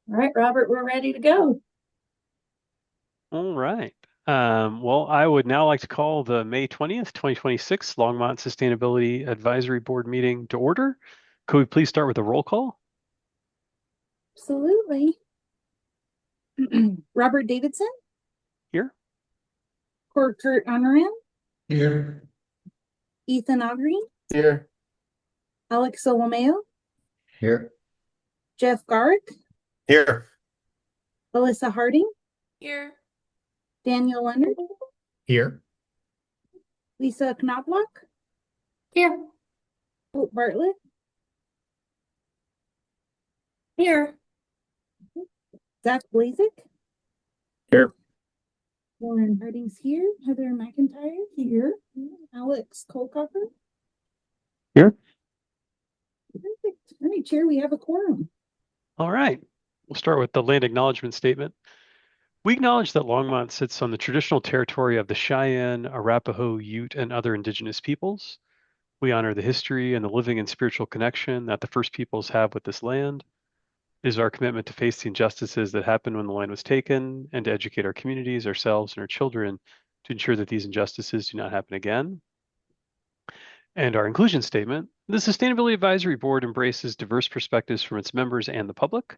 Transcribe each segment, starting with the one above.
All right, Robert, we're ready to go. All right. Well, I would now like to call the May 20th, 2026 Longmont Sustainability Advisory Board meeting to order. Could we please start with a roll call? Absolutely. Robert Davidson, Here? Kurt Honoran, Here. Ethan Augrey, Here. Alex Solomeo, Here. Jeff Garth, Here. Alyssa Harding, Here. Daniel Leonard, Here. Lisa Knobloch, Here. Hope Bartlett, Here. Zach Blazik, Here. Lauren Harding's here, Heather McIntyre here, Alex Kolkofer. Here. Perfect. All right, Chair, we have a quorum. All right. We'll start with the land acknowledgement statement. We acknowledge that Longmont sits on the traditional territory of the Cheyenne, Arapaho, Ute, and other indigenous peoples. We honor the history and the living and spiritual connection that the First Peoples have with this land. It is our commitment to face the injustices that happened when the land was taken and to educate our communities, ourselves, and our children to ensure that these injustices do not happen again. And our inclusion statement, the Sustainability Advisory Board embraces diverse perspectives from its members and the public.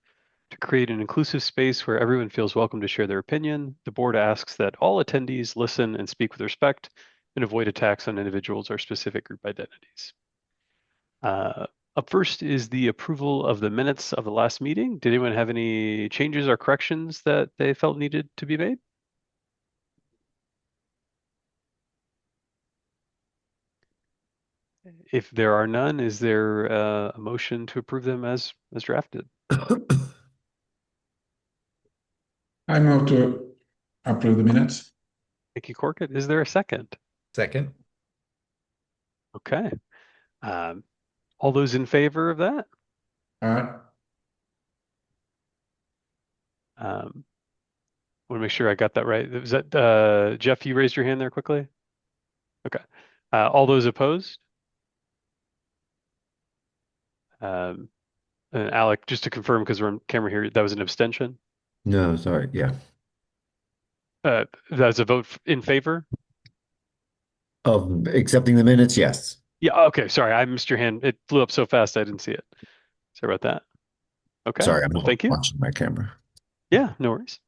To create an inclusive space where everyone feels welcome to share their opinion, the board asks that all attendees listen and speak with respect and avoid attacks on individuals or specific group identities. Up first is the approval of the minutes of the last meeting. Did anyone have any changes or corrections that they felt needed to be made? If there are none, is there a motion to approve them as drafted? I move to approve the minutes. Thank you, Corkett. Is there a second? Second. Okay. Um, all those in favor of that? Aye. Want to make sure I got that right. Was that Jeff? You raised your hand there quickly. Okay. All those opposed? Um, and Alec, just to confirm, because we're on camera here, that was an abstention. No, sorry. Yeah. That was a vote in favor. Of accepting the minutes, yes. Yeah. Okay. Sorry, I missed your hand. It flew up so fast I didn't see it. Sorry about that. Okay. Sorry, I'm Well, not thank you. watching my camera. Yeah. No worries.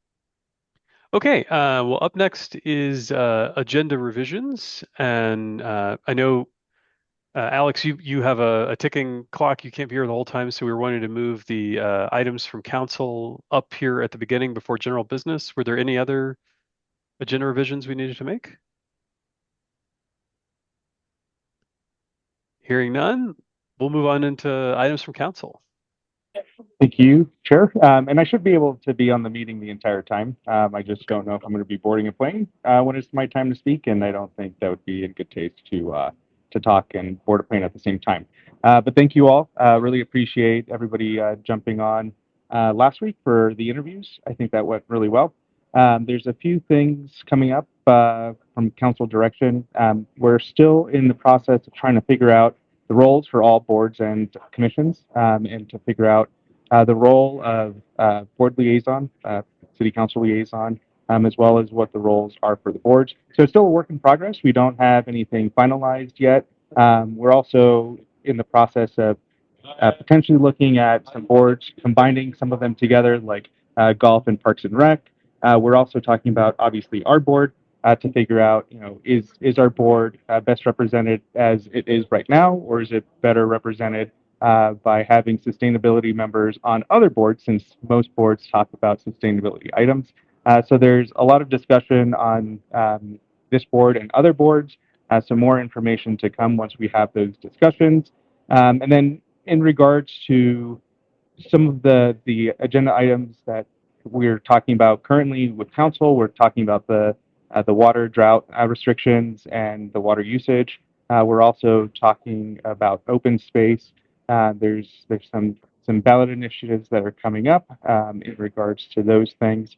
Okay. Well, up next is agenda revisions, and I know Alex, you have a ticking clock. You can't be here the whole time, so we were wanting to move the items from council up here at the beginning before general business. Were there any other agenda revisions we needed to make? Hearing none, we'll move on into items from council. Thank you, Chair. And I should be able to be on the meeting the entire time. I just don't know if I'm going to be boarding a plane when it's my time to speak, and I don't think that would be in good taste to talk and board a plane at the same time. But thank you all. Really appreciate everybody jumping on last week for the interviews. I think that went really well. There's a few things coming up from council direction. We're still in the process of trying to figure out the roles for all boards and commissions, and to figure out the role of board liaison, city council liaison, as well as what the roles are for the boards. So it's still a work in progress. We don't have anything finalized yet. We're also in the process of potentially looking at some boards, combining some of them together, like golf and parks and rec. We're also talking about obviously our board to figure out, is our board best represented as it is right now, or is it better represented by having sustainability members on other boards, since most boards talk about sustainability items. So there's a lot of discussion on this board and other boards. Some more information to come once we have those discussions. And then in regards to some of the agenda items that we're talking about currently with council, we're talking about the water drought restrictions and the water usage. We're also talking about open space. There's some ballot initiatives that are coming up in regards to those things.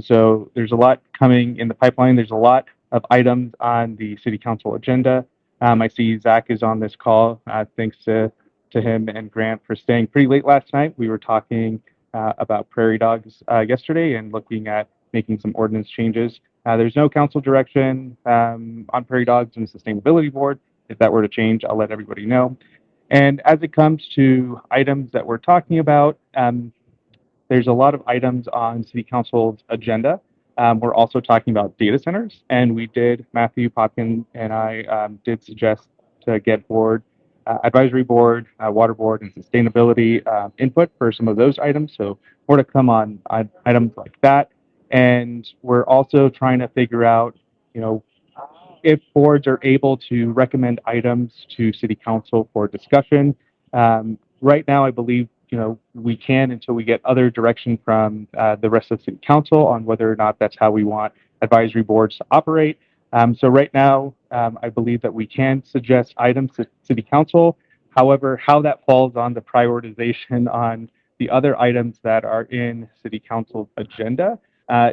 So there's a lot coming in the pipeline. There's a lot of items on the city council agenda. I see Zach is on this call. Thanks to him and Grant for staying pretty late last night. We were talking about prairie dogs yesterday and looking at making some ordinance changes. There's no council direction on prairie dogs and the sustainability board. If that were to change, I'll let everybody know. And as it comes to items that we're talking about, there's a lot of items on City Council's agenda. We're also talking about data centers, and Matthew Popkin and I did suggest to get advisory board, water board, and sustainability input for some of those items. So more to come on items like that. And we're also trying to figure out, if boards are able to recommend items to City Council for discussion. Right now, I believe we can until we get other direction from the rest of City Council on whether or not that's how we want advisory boards to operate. So right now, I believe that we can suggest items to City Council. However, how that falls on the prioritization on the other items that are in City Council's agenda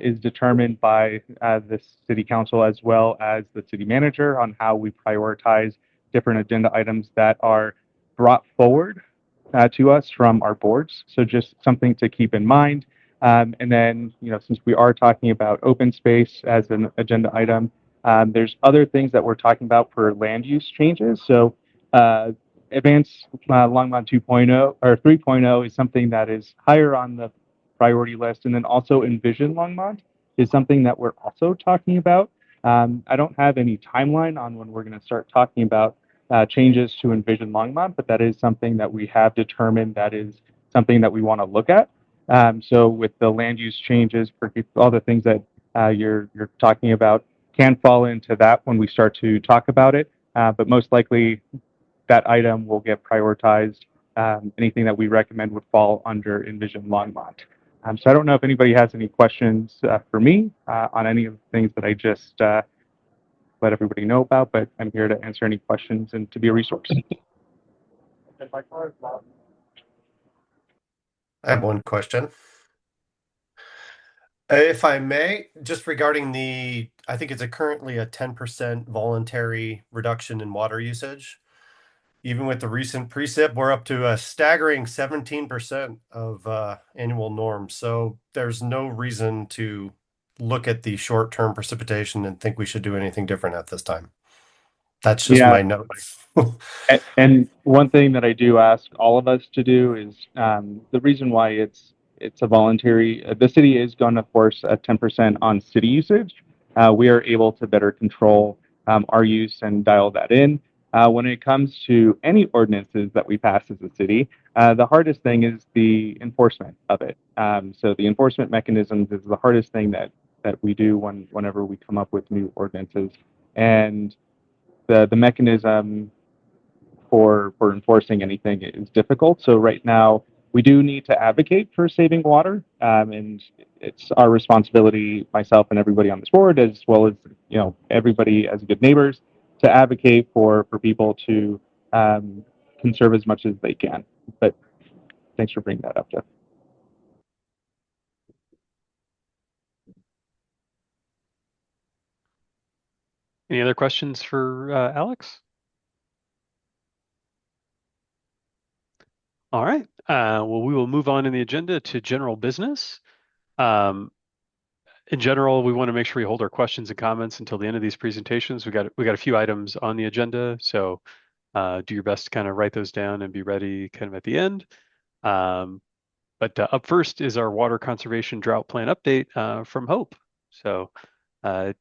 is determined by the City Council as well as the City Manager on how we prioritize different agenda items that are brought forward to us from our boards. So just something to keep in mind. And then, since we are talking about open space as an agenda item, there's other things that we're talking about for land use changes. So Advanced Longmont 2.0 or 3.0 is something that is higher on the priority list. And then also Envision Longmont is something that we're also talking about. I don't have any timeline on when we're going to start talking about changes to Envision Longmont, but that is something that we have determined that is something that we want to look at. So with the land use changes, all the things that you're talking about can fall into that when we start to talk about it. But most likely that item will get prioritized. Anything that we recommend would fall under Envision Longmont. So I don't know if anybody has any questions for me on any of the things that I just let everybody know about, but I'm here to answer any questions and to be a resource. I have one question. If I may, just regarding I think it's currently a 10% voluntary reduction in water usage. Even with the recent precip, we're up to a staggering 17% of annual norms. So there's no reason to look at the short-term precipitation and think we should do anything different at this time. That's just my note. And one thing that I do ask all of us to do is the reason why it's a voluntary. The city is going to force a 10% on city usage. We are able to better control our use and dial that in. When it comes to any ordinances that we pass as a city, the hardest thing is the enforcement of it. So the enforcement mechanisms is the hardest thing that we do whenever we come up with new ordinances. And the mechanism for enforcing anything is difficult. So right now, we do need to advocate for saving water, and it's our responsibility, myself and everybody on this board, as well as everybody as good neighbors, to advocate for people to conserve as much as they can. But thanks for bringing that up, Jeff. Any other questions for Alex? All right. Well, we will move on in the agenda to general business. In general, we want to make sure we hold our questions and comments until the end of these presentations. We got a few items on the agenda, so do your best to kind of write those down and be ready kind of at the end. But up first is our water conservation drought plan update from Hope. So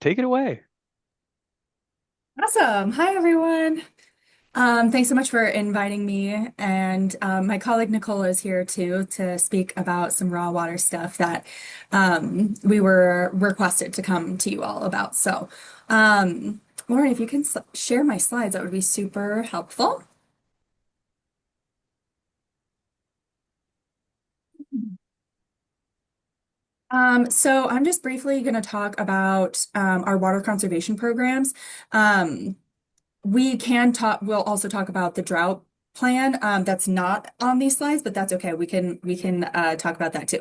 take it away. Awesome. Hi, everyone. Thanks so much for inviting me. And my colleague Nicole is here too to speak about some raw water stuff that we were requested to come to you all about. So, Lauren, if you can share my slides, that would be super helpful. So I'm just briefly going to talk about our water conservation programs. We'll also talk about the drought plan. That's not on these slides, but that's okay. We can talk about that too.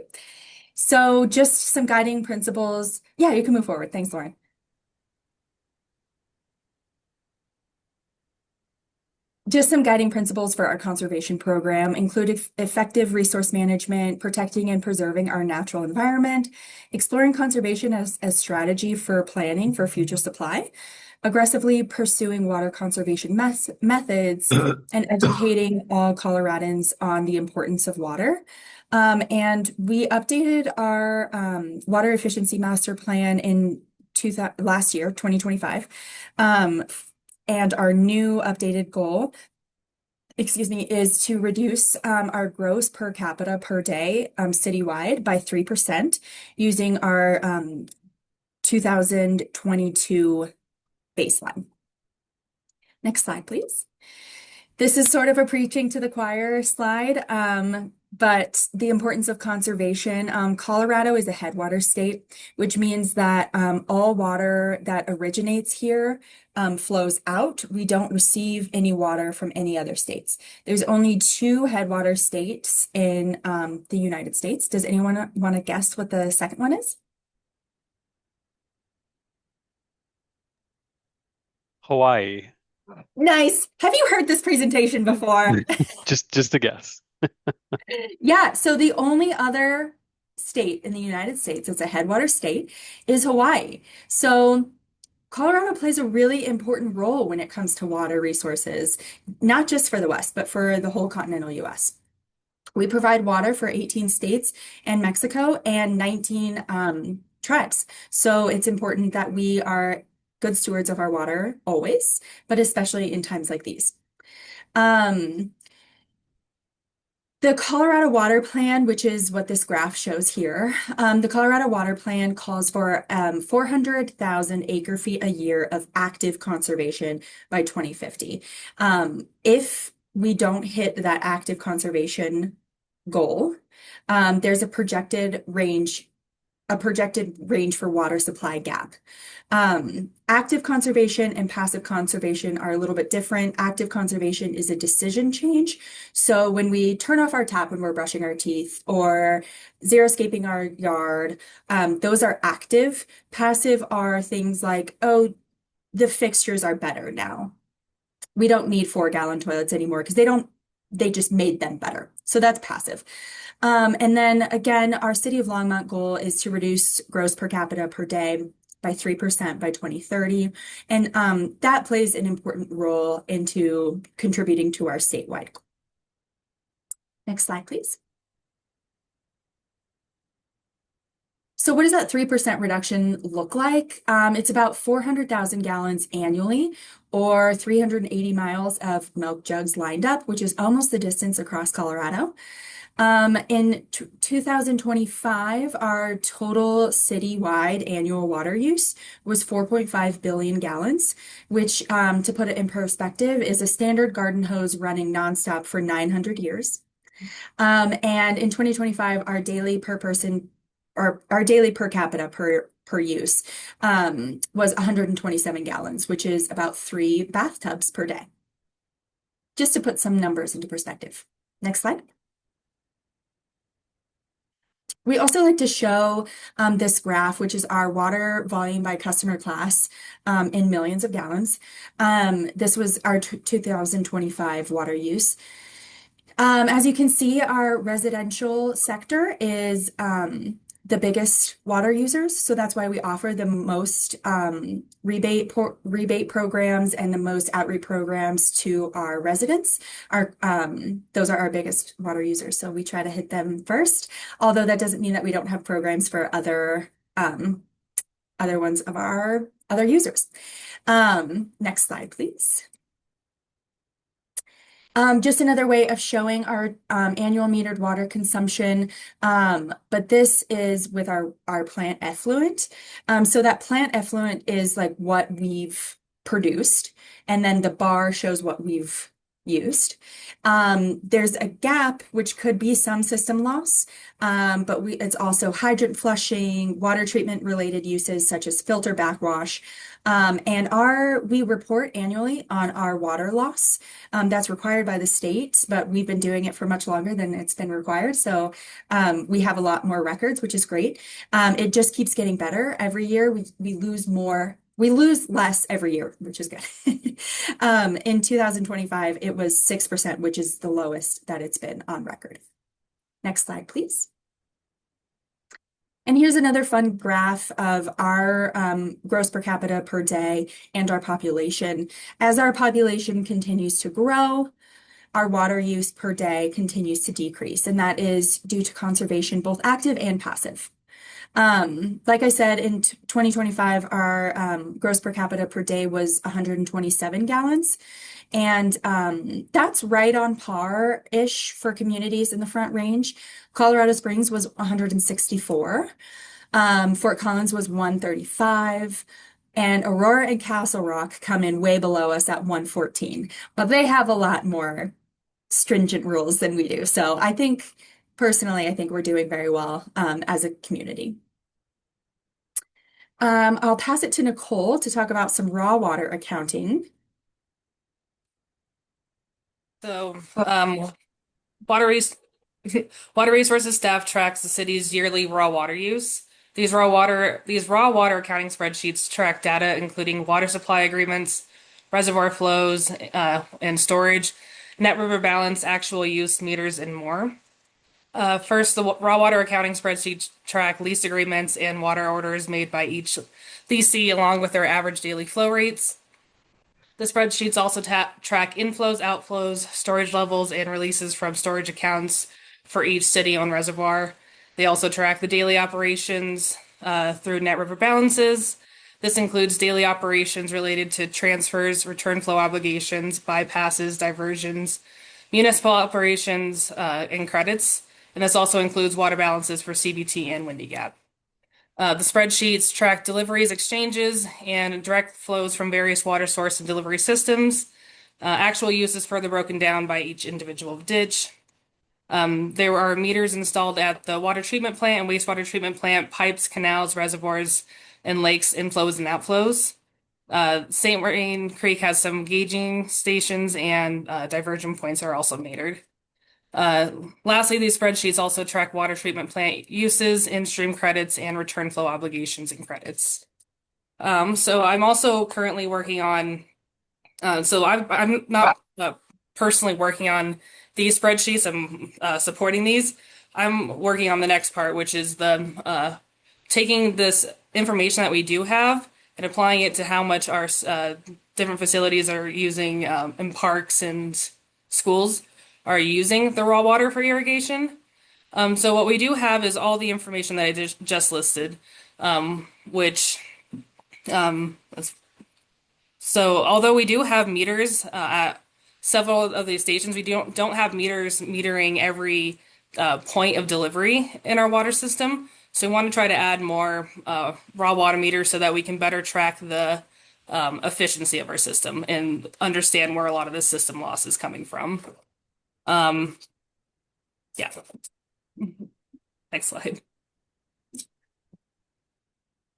So just some guiding principles. Yeah, you can move forward. Thanks, Lauren. just some guiding principles for our conservation program include effective resource management, protecting and preserving our natural environment, exploring conservation as a strategy for planning for future supply, aggressively pursuing water conservation methods, and educating all Coloradans on the importance of water. And we updated our water efficiency master plan in last year, 2025. And our new updated goal, is to reduce our gross per capita per day citywide by 3% using our 2022 baseline. Next slide, please. This is sort of a preaching to the choir slide, but the importance of conservation. Colorado is a headwater state, which means that all water that originates here flows out. We don't receive any water from any other states. There's only 2 headwater states in the United States. Does anyone want to guess what the second one is? Hawaii. Nice. Have you heard this presentation before? Just a guess. Yeah, so the only other state in the United States that's a headwater state is Hawaii. So Colorado plays a really important role when it comes to water resources, not just for the West, but for the whole continental US. We provide water for 18 states and Mexico and 19 tribes. So it's important that we are good stewards of our water always, but especially in times like these. The Colorado Water Plan, which is what this graph shows here, the Colorado Water Plan calls for 400,000 acre feet a year of active conservation by 2050. If we don't hit that active conservation goal, there's a projected range for water supply gap. Active conservation and passive conservation are a little bit different. Active conservation is a decision change. So when we turn off our tap when we're brushing our teeth or xeriscaping our yard, those are active. Passive are things like, oh, the fixtures are better now. We don't need 4-gallon toilets anymore because they just made them better. So that's passive. And then again, our City of Longmont goal is to reduce gross per capita per day by 3% by 2030. And that plays an important role into contributing to our statewide goal. Next slide, please. So what does that 3% reduction look like? It's about 400,000 gallons annually, or 380 miles of milk jugs lined up, which is almost the distance across Colorado. In 2025, our total citywide annual water use was 4.5 billion gallons, which, to put it in perspective, is a standard garden hose running nonstop for 900 years. And in 2025, our daily per capita per use was 127 gallons, which is about 3 bathtubs per day. Just to put some numbers into perspective. Next slide. We also like to show this graph, which is our water volume by customer class in millions of gallons. This was our 2025 water use. As you can see, our residential sector is the biggest water users. So that's why we offer the most rebate programs and the most outreach programs to our residents. Those are our biggest water users. So we try to hit them first, although that doesn't mean that we don't have programs for other ones of our other users. Next slide, please. Just another way of showing our annual metered water consumption, but this is with our plant effluent. So that plant effluent is like what we've produced, and then the bar shows what we've used. There's a gap, which could be some system loss, but it's also hydrant flushing, water treatment related uses such as filter backwash. And we report annually on our water loss. That's required by the state, but we've been doing it for much longer than it's been required. So we have a lot more records, which is great. It just keeps getting better. Every year we lose more we lose less every year, which is good. In 2025, it was 6%, which is the lowest that it's been on record. Next slide, please. And here's another fun graph of our gross per capita per day and our population. As our population continues to grow, our water use per day continues to decrease, and that is due to conservation, both active and passive. Like I said, in 2025, our gross per capita per day was 127 gallons. And that's right on par-ish for communities in the Front Range. Colorado Springs was 164. Fort Collins was 135. And Aurora and Castle Rock come in way below us at 114. But they have a lot more stringent rules than we do. So I think, personally, I think we're doing very well as a community. I'll pass it to Nicole to talk about some raw water accounting. So, water res Water Resources staff tracks the city's yearly raw water use. These raw water accounting spreadsheets track data including water supply agreements, reservoir flows, and storage, net river balance, actual use meters, and more. First, the raw water accounting spreadsheets track lease agreements and water orders made by each leasee along with their average daily flow rates. The spreadsheets also track inflows, outflows, storage levels, and releases from storage accounts for each city-owned reservoir. They also track the daily operations through net river balances. This includes daily operations related to transfers, return flow obligations, bypasses, diversions, municipal operations, and credits. And this also includes water balances for CBT and Windy Gap. The spreadsheets track deliveries, exchanges, and direct flows from various water source and delivery systems. Actual use is further broken down by each individual ditch. There are meters installed at the water treatment plant and wastewater treatment plant, pipes, canals, reservoirs, and lakes, inflows and outflows. St. Martin Creek has some gauging stations, and diversion points are also metered. Lastly, these spreadsheets also track water treatment plant uses, in-stream credits, and return flow obligations and credits. So I'm also currently working on, I'm not personally working on these spreadsheets. I'm supporting these. I'm working on the next part, which is the taking this information that we do have and applying it to how much our different facilities are using in parks and schools are using the raw water for irrigation. So what we do have is all the information that I just listed, so although we do have meters at several of these stations, we don't have meters metering every point of delivery in our water system. So we want to try to add more raw water meters so that we can better track the efficiency of our system and understand where a lot of the system loss is coming from. Yeah. Next slide.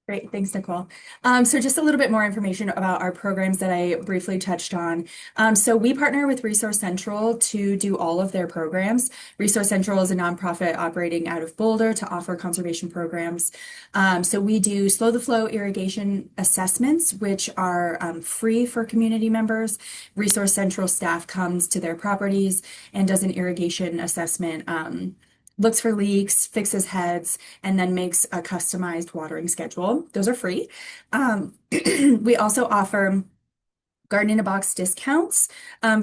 Great, thanks, Nicole. So just a little bit more information about our programs that I briefly touched on. So we partner with Resource Central to do all of their programs. Resource Central is a nonprofit operating out of Boulder to offer conservation programs. So we do slow the flow irrigation assessments, which are free for community members. Resource Central staff comes to their properties and does an irrigation assessment, looks for leaks, fixes heads, and then makes a customized watering schedule. Those are free. We also offer garden in a box discounts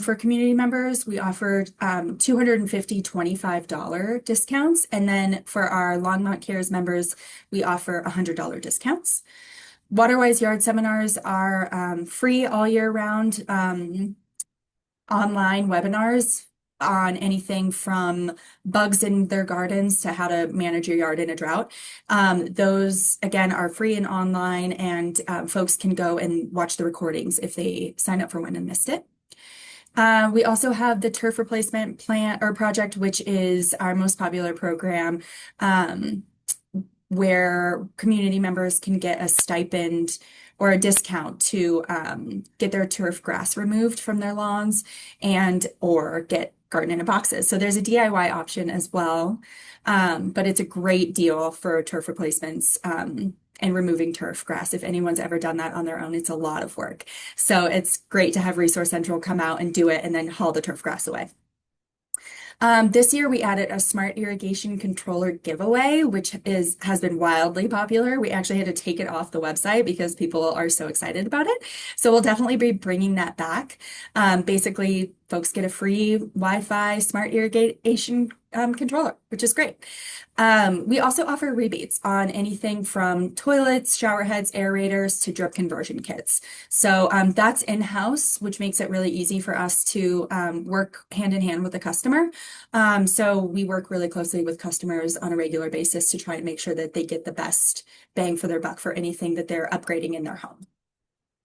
for community members. We offer $250 $25 discounts. And then for our Longmont Cares members, we offer $100 discounts. Waterwise Yard seminars are free all year round, online webinars on anything from bugs in their gardens to how to manage your yard in a drought. Those, again, are free and online, and folks can go and watch the recordings if they sign up for one and missed it. We also have the turf replacement plant or project, which is our most popular program, where community members can get a stipend or a discount to get their turf grass removed from their lawns and or get garden in a boxes. So there's a DIY option as well, but it's a great deal for turf replacements. and removing turf grass. If anyone's ever done that on their own, it's a lot of work. So it's great to have Resource Central come out and do it and then haul the turf grass away. This year we added a smart irrigation controller giveaway, which has been wildly popular. We actually had to take it off the website because people are so excited about it. So we'll definitely be bringing that back. Basically, folks get a free Wi-Fi smart irrigation controller, which is great. We also offer rebates on anything from toilets, shower heads, aerators to drip conversion kits. So that's in-house, which makes it really easy for us to work hand in hand with the customer. So we work really closely with customers on a regular basis to try and make sure that they get the best bang for their buck for anything that they're upgrading in their home.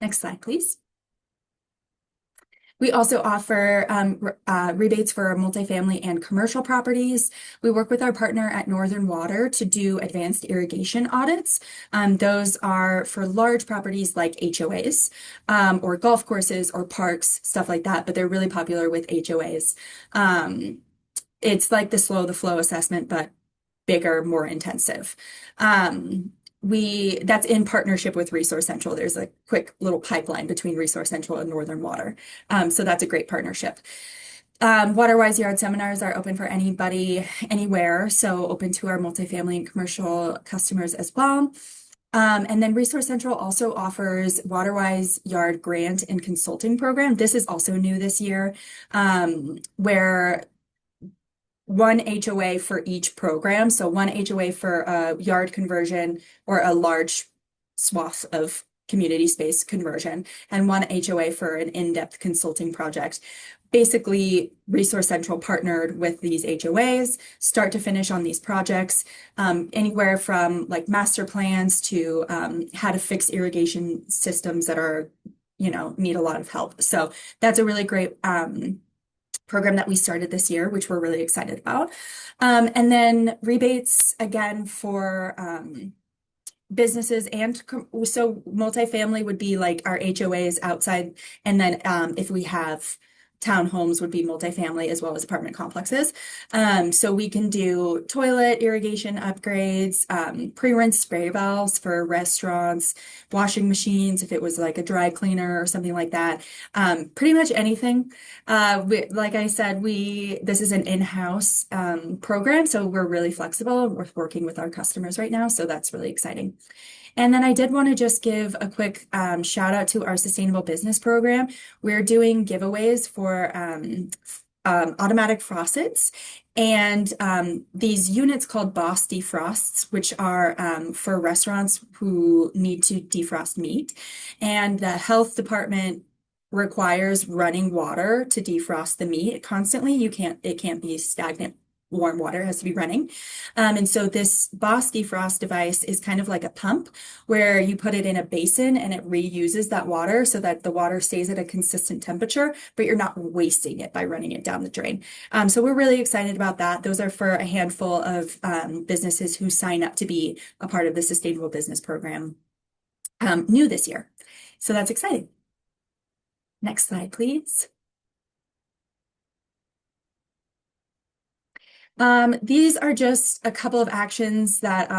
Next slide, please. We also offer rebates for multifamily and commercial properties. We work with our partner at Northern Water to do advanced irrigation audits. Those are for large properties like HOAs or golf courses or parks, stuff like that, but they're really popular with HOAs. It's like the slow the flow assessment, but bigger, more intensive. That's in partnership with Resource Central. There's a quick little pipeline between Resource Central and Northern Water. So that's a great partnership. WaterWise Yard seminars are open for anybody, anywhere. So open to our multifamily and commercial customers as well. And then Resource Central also offers WaterWise Yard grant and consulting program. This is also new this year, where one HOA for each program. So one HOA for a yard conversion or a large swath of community space conversion, and one HOA for an in-depth consulting project. Basically, Resource Central partnered with these HOAs, start to finish on these projects, anywhere from like master plans to how to fix irrigation systems that are, need a lot of help. So that's a really great program that we started this year, which we're really excited about. And then rebates again for businesses and so multifamily would be like our HOAs outside. And then if we have townhomes would be multifamily as well as apartment complexes. So we can do toilet irrigation upgrades, pre-rinse spray valves for restaurants, washing machines, if it was like a dry cleaner or something like that. Pretty much anything. Like I said, this is an in-house program, so we're really flexible. We're working with our customers right now, so that's really exciting. And then I did want to just give a quick shout out to our sustainable business program. We're doing giveaways for automatic faucets and these units called Boss Defrosts, which are for restaurants who need to defrost meat. And the health department requires running water to defrost the meat constantly. It can't be stagnant. Warm water has to be running. And so this Boss Defrost device is kind of like a pump where you put it in a basin and it reuses that water so that the water stays at a consistent temperature, but you're not wasting it by running it down the drain. So we're really excited about that. Those are for a handful of businesses who sign up to be a part of the Sustainable Business Program new this year. So that's exciting. Next slide, please. These are just a couple of actions that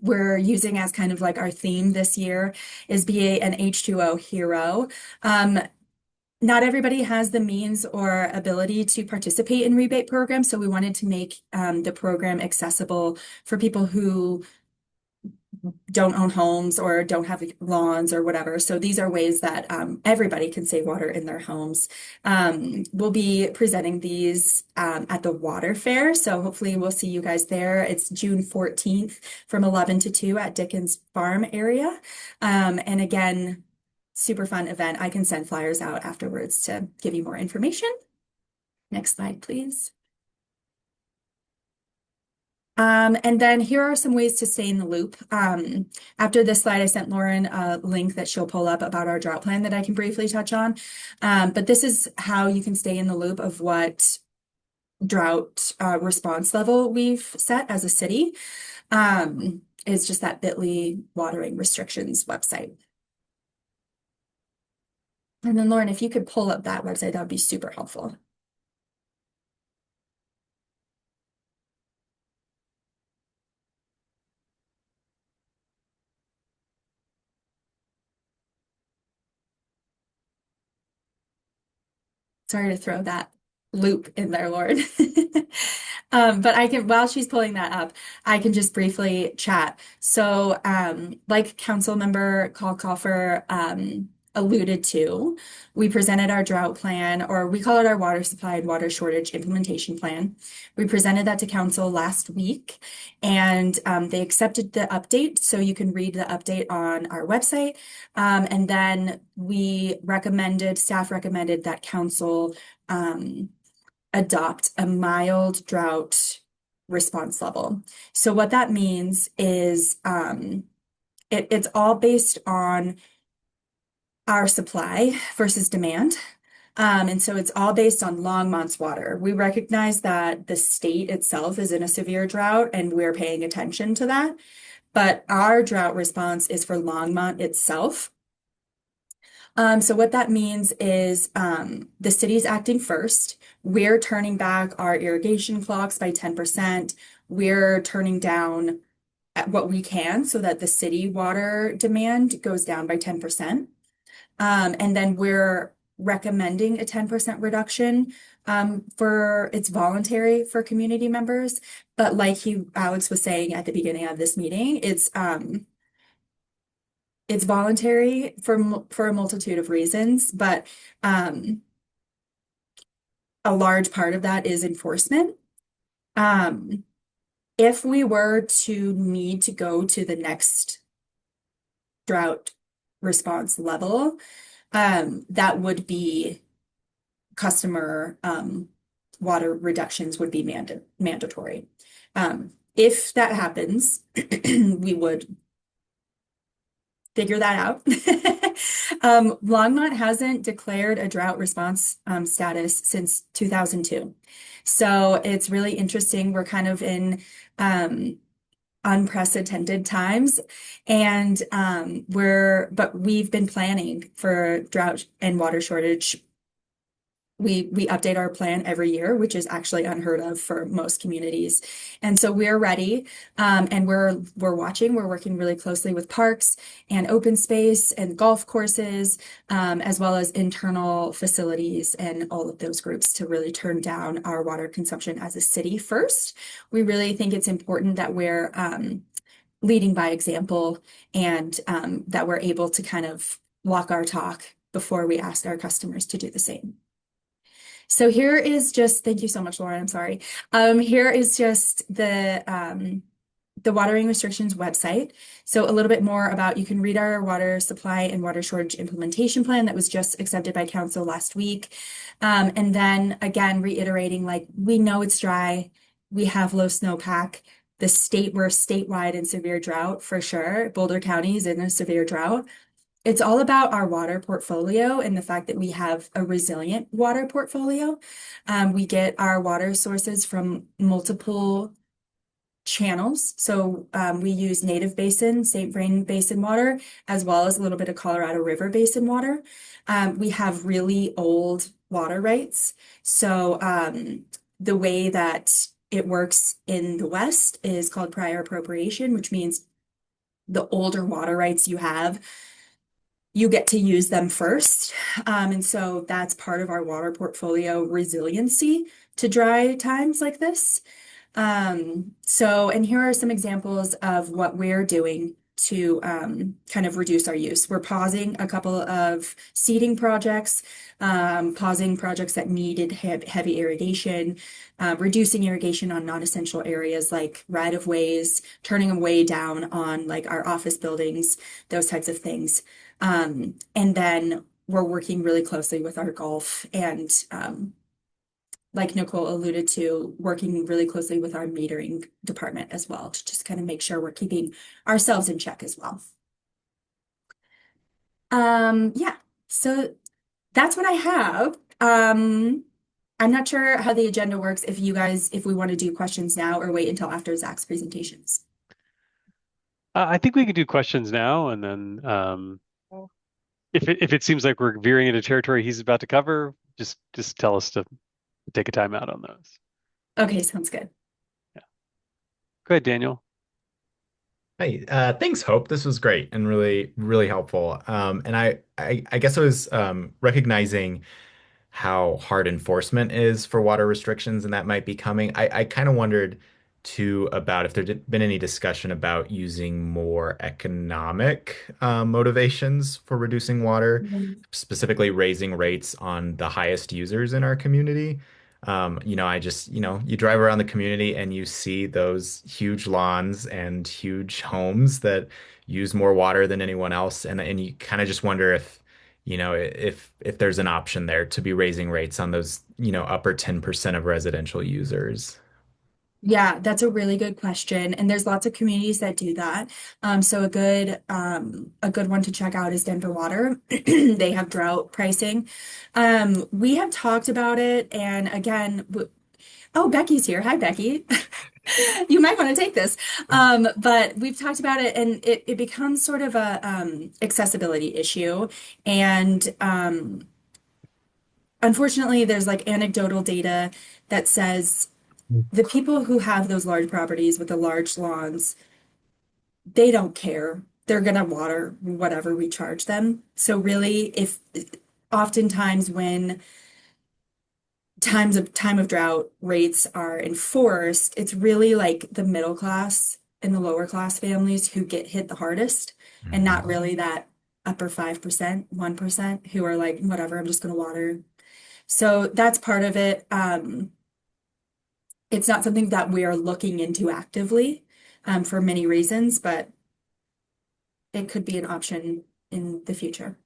we're using as kind of like our theme this year is be an H2O hero. Not everybody has the means or ability to participate in rebate programs, so we wanted to make the program accessible for people who don't own homes or don't have lawns or whatever. So these are ways that everybody can save water in their homes. We'll be presenting these at the water fair. So hopefully we'll see you guys there. It's June 14th from 11 to 2 at Dickens Farm area. And again, super fun event. I can send flyers out afterwards to give you more information. Next slide, please. And then here are some ways to stay in the loop. After this slide, I sent Lauren a link that she'll pull up about our drought plan that I can briefly touch on. But this is how you can stay in the loop of what drought response level we've set as a city. Is just that bit.ly watering restrictions website. And then Lauren, if you could pull up that website, that would be super helpful. Sorry to throw that loop in there, Lord. But I can, while she's pulling that up, I can just briefly chat. So, like Council Member Kalkofer alluded to, we presented our drought plan, or we call it our water supply and water shortage implementation plan. We presented that to Council last week, and they accepted the update. So you can read the update on our website. And then staff recommended that Council adopt a mild drought response level. So what that means is it's all based on our supply versus demand. And so it's all based on Longmont's water. We recognize that the state itself is in a severe drought and we're paying attention to that. But our drought response is for Longmont itself. So what that means is the city's acting first. We're turning back our irrigation clocks by 10%. We're turning down at what we can so that the city water demand goes down by 10%. And then we're recommending a 10% reduction it's voluntary for community members. But like Alex was saying at the beginning of this meeting, it's voluntary for a multitude of reasons, but a large part of that is enforcement. If we were to need to go to the next drought response level, that would be customer water reductions would be mandatory. If that happens, we would figure that out. Longmont hasn't declared a drought response status since 2002. So it's really interesting. We're kind of in unprecedented times, and but we've been planning for drought and water shortage. We update our plan every year, which is actually unheard of for most communities. And so we're ready, and we're watching. We're working really closely with parks and open space and golf courses, as well as internal facilities and all of those groups to really turn down our water consumption as a city first. We really think it's important that we're leading by example and that we're able to kind of walk our talk before we ask our customers to do the same. So here is just, thank you so much, Lauren, I'm sorry. Here is just the watering restrictions website. So a little bit more about, you can read our water supply and water shortage implementation plan that was just accepted by council last week. And then again, reiterating, like, we know it's dry, we have low snowpack. We're statewide in severe drought for sure. Boulder County is in a severe drought. It's all about our water portfolio and the fact that we have a resilient water portfolio. We get our water sources from multiple channels. So we use Native Basin, St. Vrain Basin water, as well as a little bit of Colorado River Basin water. We have really old water rights. So the way that it works in the West is called prior appropriation, which means the older water rights you have, you get to use them first. And so that's part of our water portfolio resiliency to dry times like this. And here are some examples of what we're doing to kind of reduce our use. We're pausing a couple of seeding projects, pausing projects that needed heavy irrigation, reducing irrigation on non-essential areas like right-of-ways, turning them way down on like our office buildings, those types of things. And then we're working really closely with our golf and like Nicole alluded to, working really closely with our metering department as well to just kind of make sure we're keeping ourselves in check as well. Yeah, so that's what I have. I'm not sure how the agenda works if we want to do questions now or wait until after Zach's presentations. I think we can do questions now, and then if it seems like we're veering into territory he's about to cover, just tell us to take a time out on those. Okay, sounds good. Yeah. Go ahead, Daniel. Hey, thanks, Hope. This was great and really, really helpful. And I guess I was recognizing how hard enforcement is for water restrictions, and that might be coming. I kind of wondered too about if there'd been any discussion about using more economic motivations for reducing water, specifically raising rates on the highest users in our community. I just, you drive around the community and you see those huge lawns and huge homes that use more water than anyone else, and you kind of just wonder if there's an option there to be raising rates on those, upper 10% of residential users. Yeah, that's a really good question. And there's lots of communities that do that. So a good one to check out is Denver Water. They have drought pricing. We have talked about it, and again, oh, Becky's here. Hi, Becky. You might want to take this. But we've talked about it, and it becomes sort of a accessibility issue. And unfortunately, there's like anecdotal data that says the people who have those large properties with the large lawns, they don't care. They're gonna water whatever we charge them. So really, if oftentimes when time of drought rates are enforced, it's really like the middle class and the lower class families who get hit the hardest, and not really that upper 5%, 1% who are like, whatever, I'm just gonna water. So that's part of it. It's not something that we are looking into actively, for many reasons, but it could be an option in the future.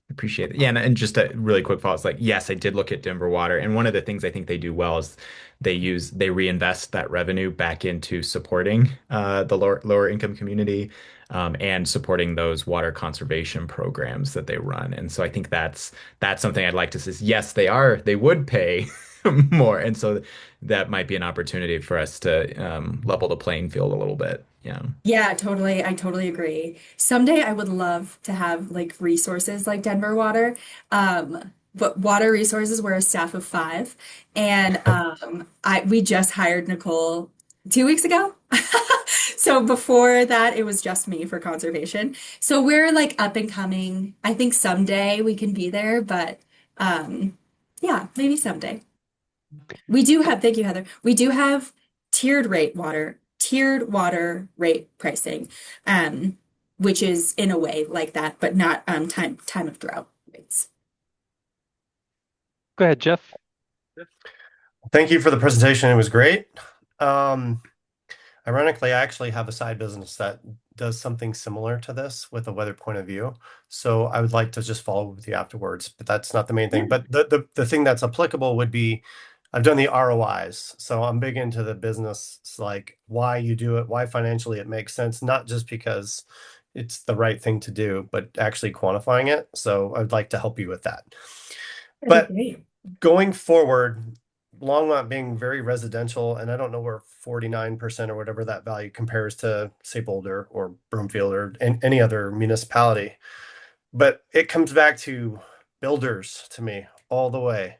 Appreciate it. Yeah, and just a really quick follow. It's like, yes, I did look at Denver Water, and one of the things I think they do well is they reinvest that revenue back into supporting the lower income community, and supporting those water conservation programs that they run. And so I think that's something I'd like to say. Yes, they would pay more, and so that might be an opportunity for us to level the playing field a little bit. Yeah. Yeah, totally. I totally agree. Someday I would love to have like resources like Denver Water. But water resources, we're a staff of 5. And we just hired Nicole 2 weeks ago. So before that, it was just me for conservation. So we're like up and coming. I think someday we can be there, but yeah, maybe someday. Thank you, Heather. We do have tiered water rate pricing, which is in a way like that, but not time of drought rates. Go ahead, Jeff. Thank you for the presentation. It was great. Ironically, I actually have a side business that does something similar to this with a weather point of view. So I would like to just follow with you afterwards, but that's not the main thing. But the thing that's applicable would be, I've done the ROIs. So I'm big into the business, like why you do it, why financially it makes sense, not just because it's the right thing to do, but actually quantifying it. So I'd like to help you with that. But going forward, Longmont being very residential, and I don't know where 49% or whatever that value compares to, say, Boulder or Broomfield or any other municipality. But it comes back to builders to me all the way.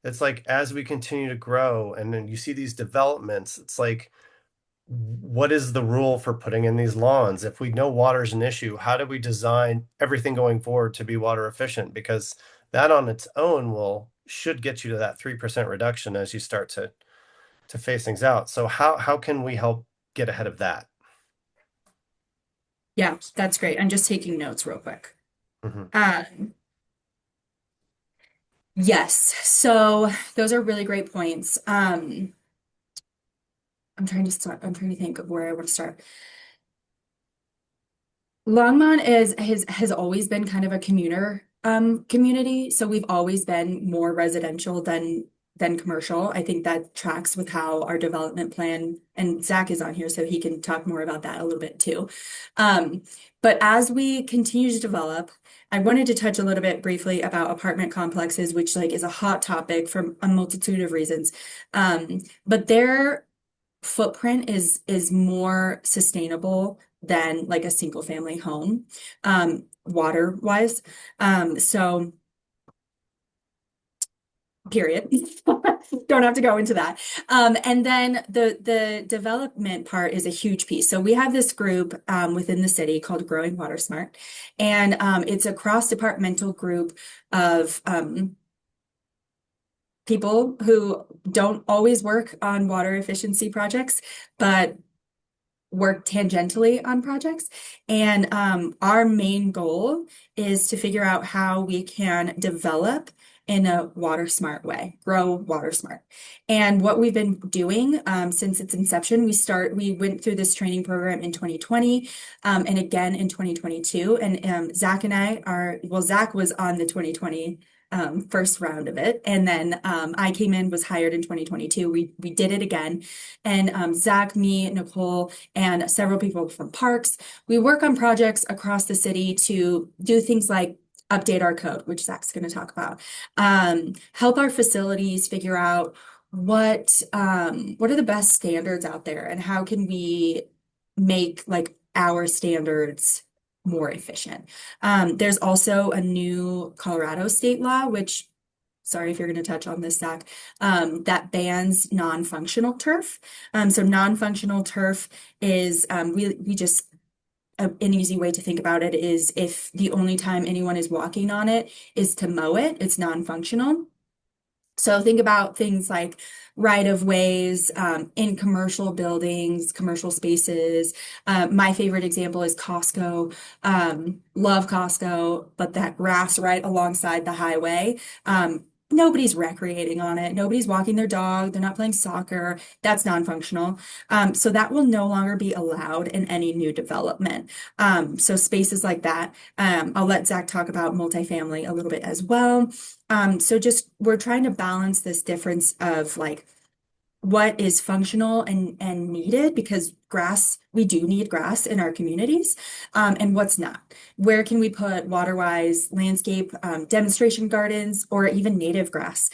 It's like, as we continue to grow and then you see these developments, it's like, what is the rule for putting in these lawns? If we know water is an issue, how do we design everything going forward to be water efficient? Because that on its own should get you to that 3% reduction as you start to phase things out. So how can we help get ahead of that? Yeah, that's great. I'm just taking notes real quick. Yes, so those are really great points. I'm trying to think of where I want to start. Longmont has always been kind of a commuter community, so we've always been more residential than commercial. I think that tracks with how our development plan, and Zach is on here, so he can talk more about that a little bit too. But as we continue to develop, I wanted to touch a little bit briefly about apartment complexes, which like is a hot topic for a multitude of reasons. But their footprint is more sustainable than like a single family home, water wise. So period. Don't have to go into that. And then the development part is a huge piece. So we have this group within the city called Growing Water Smart, and it's a cross-departmental group of people who don't always work on water efficiency projects, but work tangentially on projects. And our main goal is to figure out how we can develop in a water smart way, grow water smart. And what we've been doing since its inception, we went through this training program in 2020 and again in 2022. And Zach and Zach was on the 2020 first round of it. And then I came in, was hired in 2022. We did it again. And Zach, me, Nicole, and several people from parks, we work on projects across the city to do things like update our code, which Zach's going to talk about, help our facilities figure out what are the best standards out there and how can we make like our standards more efficient. There's also a new Colorado state law, which, sorry if you're going to touch on this, Zach, that bans non-functional turf. So non-functional turf is we just an easy way to think about it is if the only time anyone is walking on it is to mow it, it's non-functional. So think about things like right of ways in commercial buildings, commercial spaces. My favorite example is Costco. Love Costco, but that grass right alongside the highway. Nobody's recreating on it. Nobody's walking their dog. They're not playing soccer. That's non-functional. So that will no longer be allowed in any new development. So spaces like that. I'll let Zach talk about multifamily a little bit as well. So just we're trying to balance this difference of like what is functional and needed because we do need grass in our communities, and what's not. Where can we put water-wise landscape, demonstration gardens, or even native grass,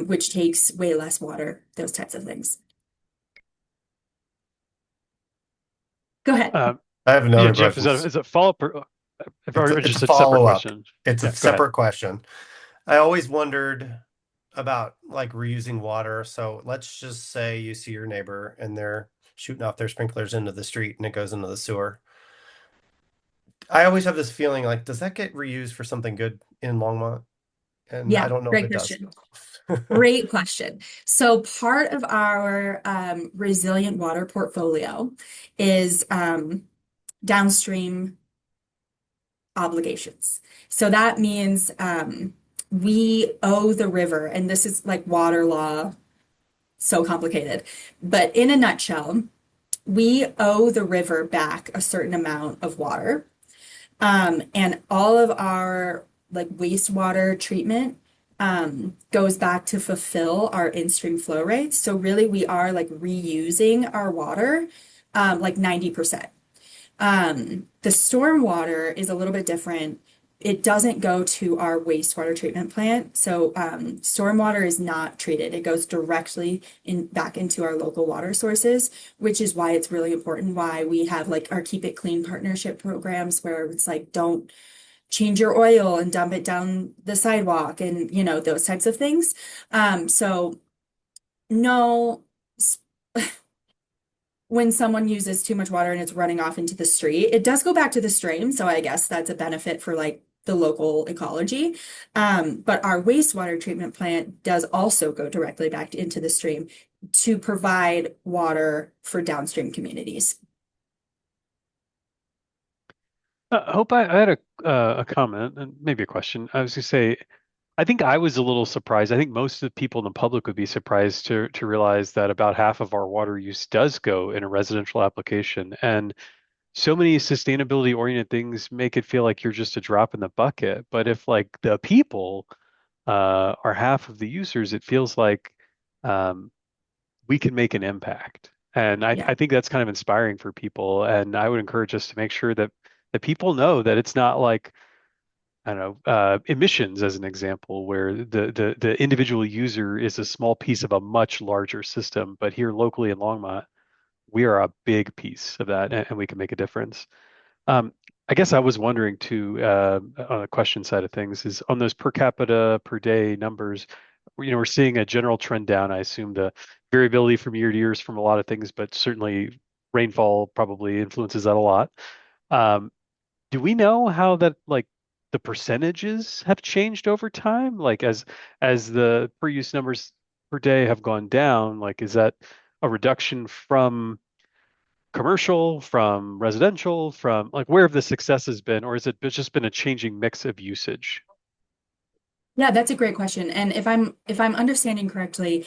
which takes way less water, those types of things. Go ahead. I have another Yeah, Jeff, question. is it follow-up or It's just a a separate follow-up. question? It's Yeah, a go ahead. separate question. I always wondered about like reusing water. So let's just say you see your neighbor and they're shooting off their sprinklers into the street and it goes into the sewer. I always have this feeling like, does that get reused for something good in Longmont? And I Yeah, don't know if great it does. question. Great question. So part of our resilient water portfolio is downstream obligations. So that means we owe the river, and this is like water law, so complicated. But in a nutshell, we owe the river back a certain amount of water. And all of our like wastewater treatment goes back to fulfill our in-stream flow rates. So really we are like reusing our water like 90%. The storm water is a little bit different. It doesn't go to our wastewater treatment plant. So stormwater is not treated. It goes directly back into our local water sources, which is why it's really important why we have like our Keep It Clean partnership programs where it's like don't change your oil and dump it down the sidewalk and those types of things. So no, when someone uses too much water and it's running off into the street, it does go back to the stream. So I guess that's a benefit for like the local ecology. But our wastewater treatment plant does also go directly back into the stream to provide water for downstream communities. Hope I had a comment and maybe a question. I was going to say, I think I was a little surprised. I think most of the people in the public would be surprised to realize that about half of our water use does go in a residential application. And so many sustainability oriented things make it feel like you're just a drop in the bucket. But if like the people are half of the users, it feels like we can make an impact. And Yeah. I think that's kind of inspiring for people. And I would encourage us to make sure that people know that it's not like, I don't know, emissions as an example, where the individual user is a small piece of a much larger system. But here locally in Longmont, we are a big piece of that, and we can make a difference. I guess I was wondering too, on the question side of things, is on those per capita per day numbers, we're seeing a general trend down. I assume the variability from year to year is from a lot of things, but certainly rainfall probably influences that a lot. Do we know how that like the percentages have changed over time? Like as the per use numbers per day have gone down, like is that a reduction from commercial, from residential, from like where have the successes been, or is it just been a changing mix of usage? Yeah, that's a great question. And if I'm understanding correctly,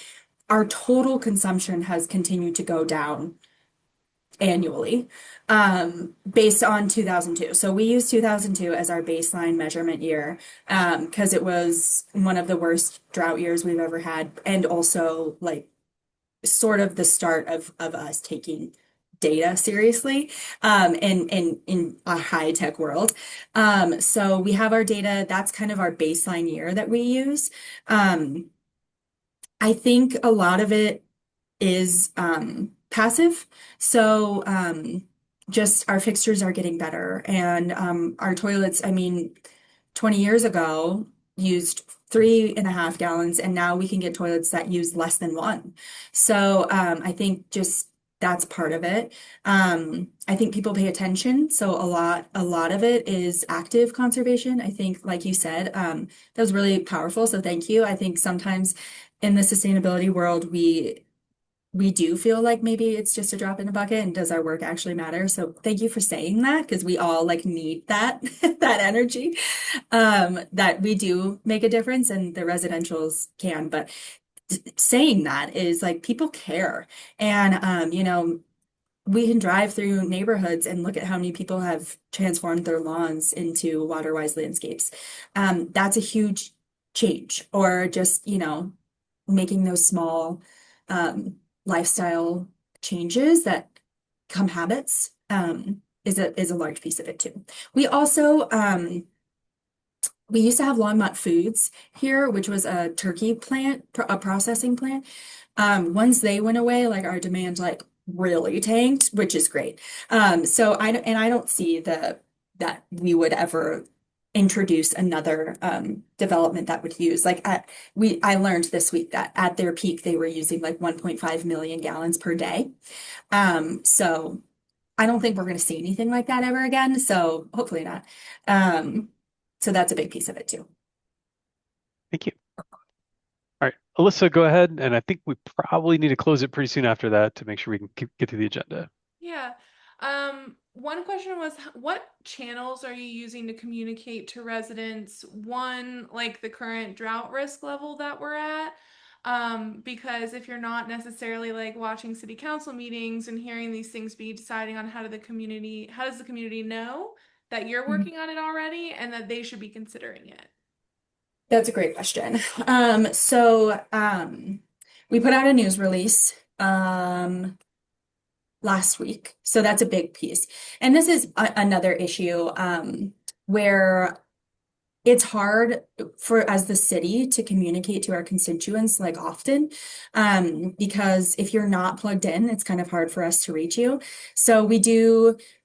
our total consumption has continued to go down annually, based on 2002. So we use 2002 as our baseline measurement year, because it was one of the worst drought years we've ever had, and also like sort of the start of us taking data seriously, in a high tech world. So we have our data, that's kind of our baseline year that we use. Um, I think a lot of it is passive. So just our fixtures are getting better. And our toilets, I mean, 20 years ago used 3.5 gallons, and now we can get toilets that use less than one. So I think just that's part of it. I think people pay attention. So a lot of it is active conservation. I think, like you said, that was really powerful. So thank you. I think sometimes in the sustainability world, we do feel like maybe it's just a drop in the bucket, and does our work actually matter? So thank you for saying that, because we all like need that that energy, that we do make a difference, and the residentials can. But saying that is like people care, and we can drive through neighborhoods and look at how many people have transformed their lawns into water-wise landscapes. That's a huge change, or just making those small lifestyle changes that become habits, is a large piece of it too. We also we used to have Longmont Foods here, which was a turkey plant, a processing plant. Once they went away, like our demand like really tanked, which is great. So I don't see that we would ever introduce another development that would use like I learned this week that at their peak they were using like 1.5 million gallons per day. So I don't think we're going to see anything like that ever again. So hopefully not. Um, so that's a big piece of it too. Thank you. All right, Alyssa, go ahead. And I think we probably need to close it pretty soon after that to make sure we can get to the agenda. Yeah. One question was, what channels are you using to communicate to residents? One, like the current drought risk level that we're at. Because if you're not necessarily like watching city council meetings and hearing these things be deciding on how does the community know that you're working on it already and that they should be considering it? That's a great question. So we put out a news release last week. So that's a big piece. And this is another issue where it's hard for as the city to communicate to our constituents like often, because if you're not plugged in, it's kind of hard for us to reach you. So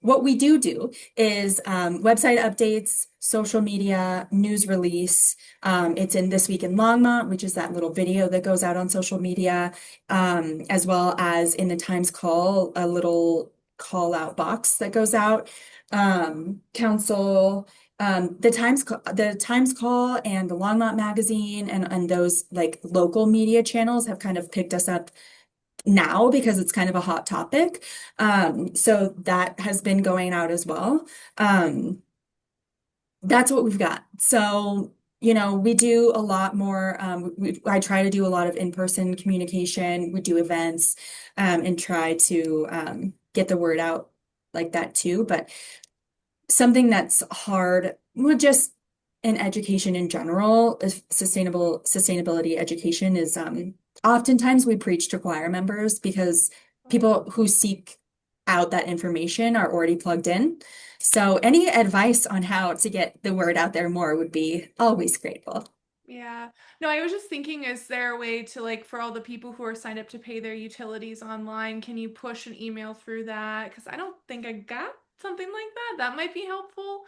what we do is website updates, social media, news release. It's in This Week in Longmont, which is that little video that goes out on social media, as well as in the Times Call, a little call out box that goes out. Council, the Times Call and the Longmont Magazine and those like local media channels have kind of picked us up now because it's kind of a hot topic. So that has been going out as well. That's what we've got. So, we do a lot more. I try to do a lot of in-person communication. We do events, and try to get the word out like that too. But something that's hard, well, just in education in general, sustainability education is oftentimes we preach to choir members because people who seek out that information are already plugged in. So any advice on how to get the word out there more would be always grateful. Yeah. No, I was just thinking, is there a way to like for all the people who are signed up to pay their utilities online, can you push an email through that? Because I don't think I got something like that. That might be helpful.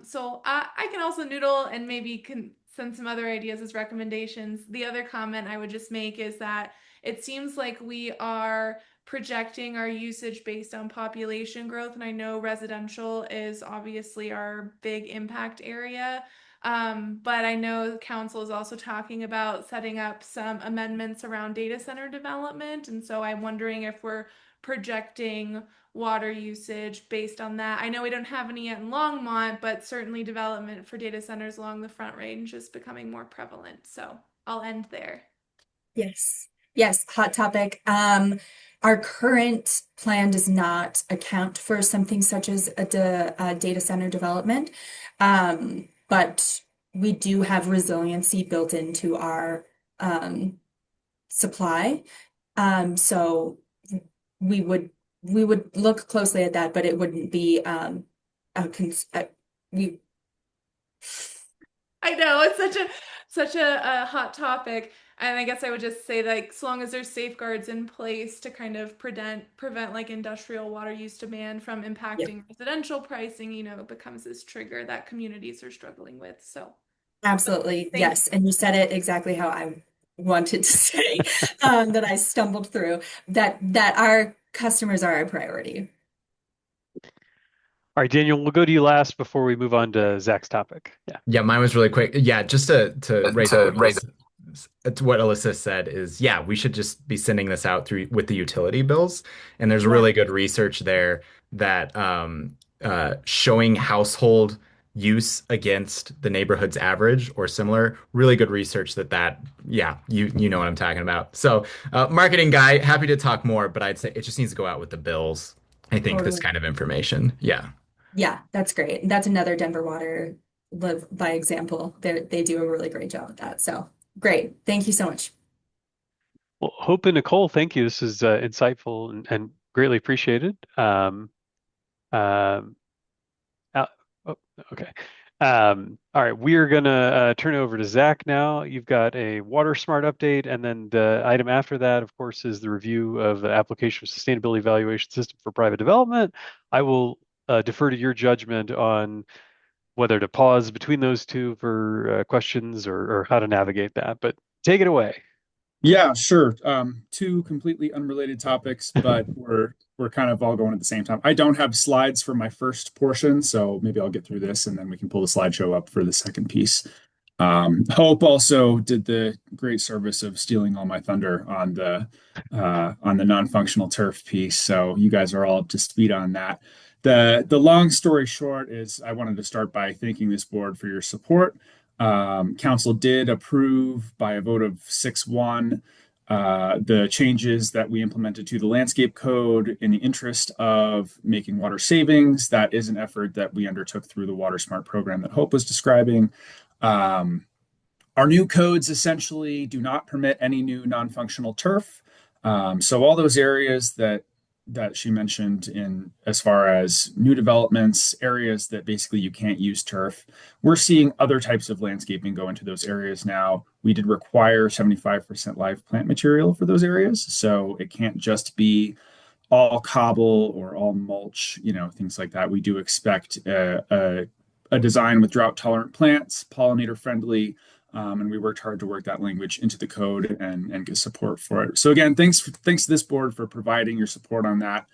So I can also noodle and maybe can send some other ideas as recommendations. The other comment I would just make is that it seems like we are projecting our usage based on population growth. And I know residential is obviously our big impact area. But I know council is also talking about setting up some amendments around data center development. And so I'm wondering if we're projecting water usage based on that. I know we don't have any yet in Longmont, but certainly development for data centers along the Front Range is becoming more prevalent. So I'll end there. Yes. Yes, hot topic. Our current plan does not account for something such as a data center development. But we do have resiliency built into our supply. So we would look closely at that, but it wouldn't be we I know it's such a hot topic, and I guess I would just say like as long as there's safeguards in place to kind of prevent like industrial water use demand from impacting residential pricing, it becomes this trigger that communities are struggling with. So absolutely, thank yes. And you said it exactly how I wanted to say, that I stumbled through, that our customers are our priority. All right, Daniel, we'll go to you last before we move on to Zach's topic. Yeah. Yeah, mine was really quick. Yeah, just to raise up what Alyssa said is, yeah, we should just be sending this out through with the utility bills. And there's really good research there that showing household use against the neighborhood's average or similar. Really good research yeah, you know what I'm talking about. So, marketing guy, happy to talk more, but I'd say it just needs to go out with the bills. I think this Totally. kind of information. Yeah. Yeah, that's great. That's another Denver Water live by example. They do a really great job with that. So great. Thank you so much. Well, Hope and Nicole, thank you. This is insightful and greatly appreciated. Um, oh, okay. All right, we are gonna turn it over to Zach now. You've got a water smart update, and then the item after that, of course, is the review of the application of sustainability evaluation system for private development. I will defer to your judgment on whether to pause between those two for questions or how to navigate that. But take it away. Yeah, sure. Two completely unrelated topics, but we're kind of all going at the same time. I don't have slides for my first portion, so maybe I'll get through this and then we can pull the slideshow up for the second piece. Hope also did the great service of stealing all my thunder on the non-functional turf piece. So you guys are all up to speed on that. The long story short is I wanted to start by thanking this board for your support. Council did approve by a vote of 6-1 the changes that we implemented to the landscape code in the interest of making water savings. That is an effort that we undertook through the Water Smart program that Hope was describing. Our new codes essentially do not permit any new non-functional turf. So all those areas that she mentioned in as far as new developments, areas that basically you can't use turf, we're seeing other types of landscaping go into those areas now. We did require 75% live plant material for those areas. So it can't just be all cobble or all mulch, things like that. We do expect a design with drought tolerant plants, pollinator friendly, and we worked hard to work that language into the code and get support for it. So again, thanks to this board for providing your support on that.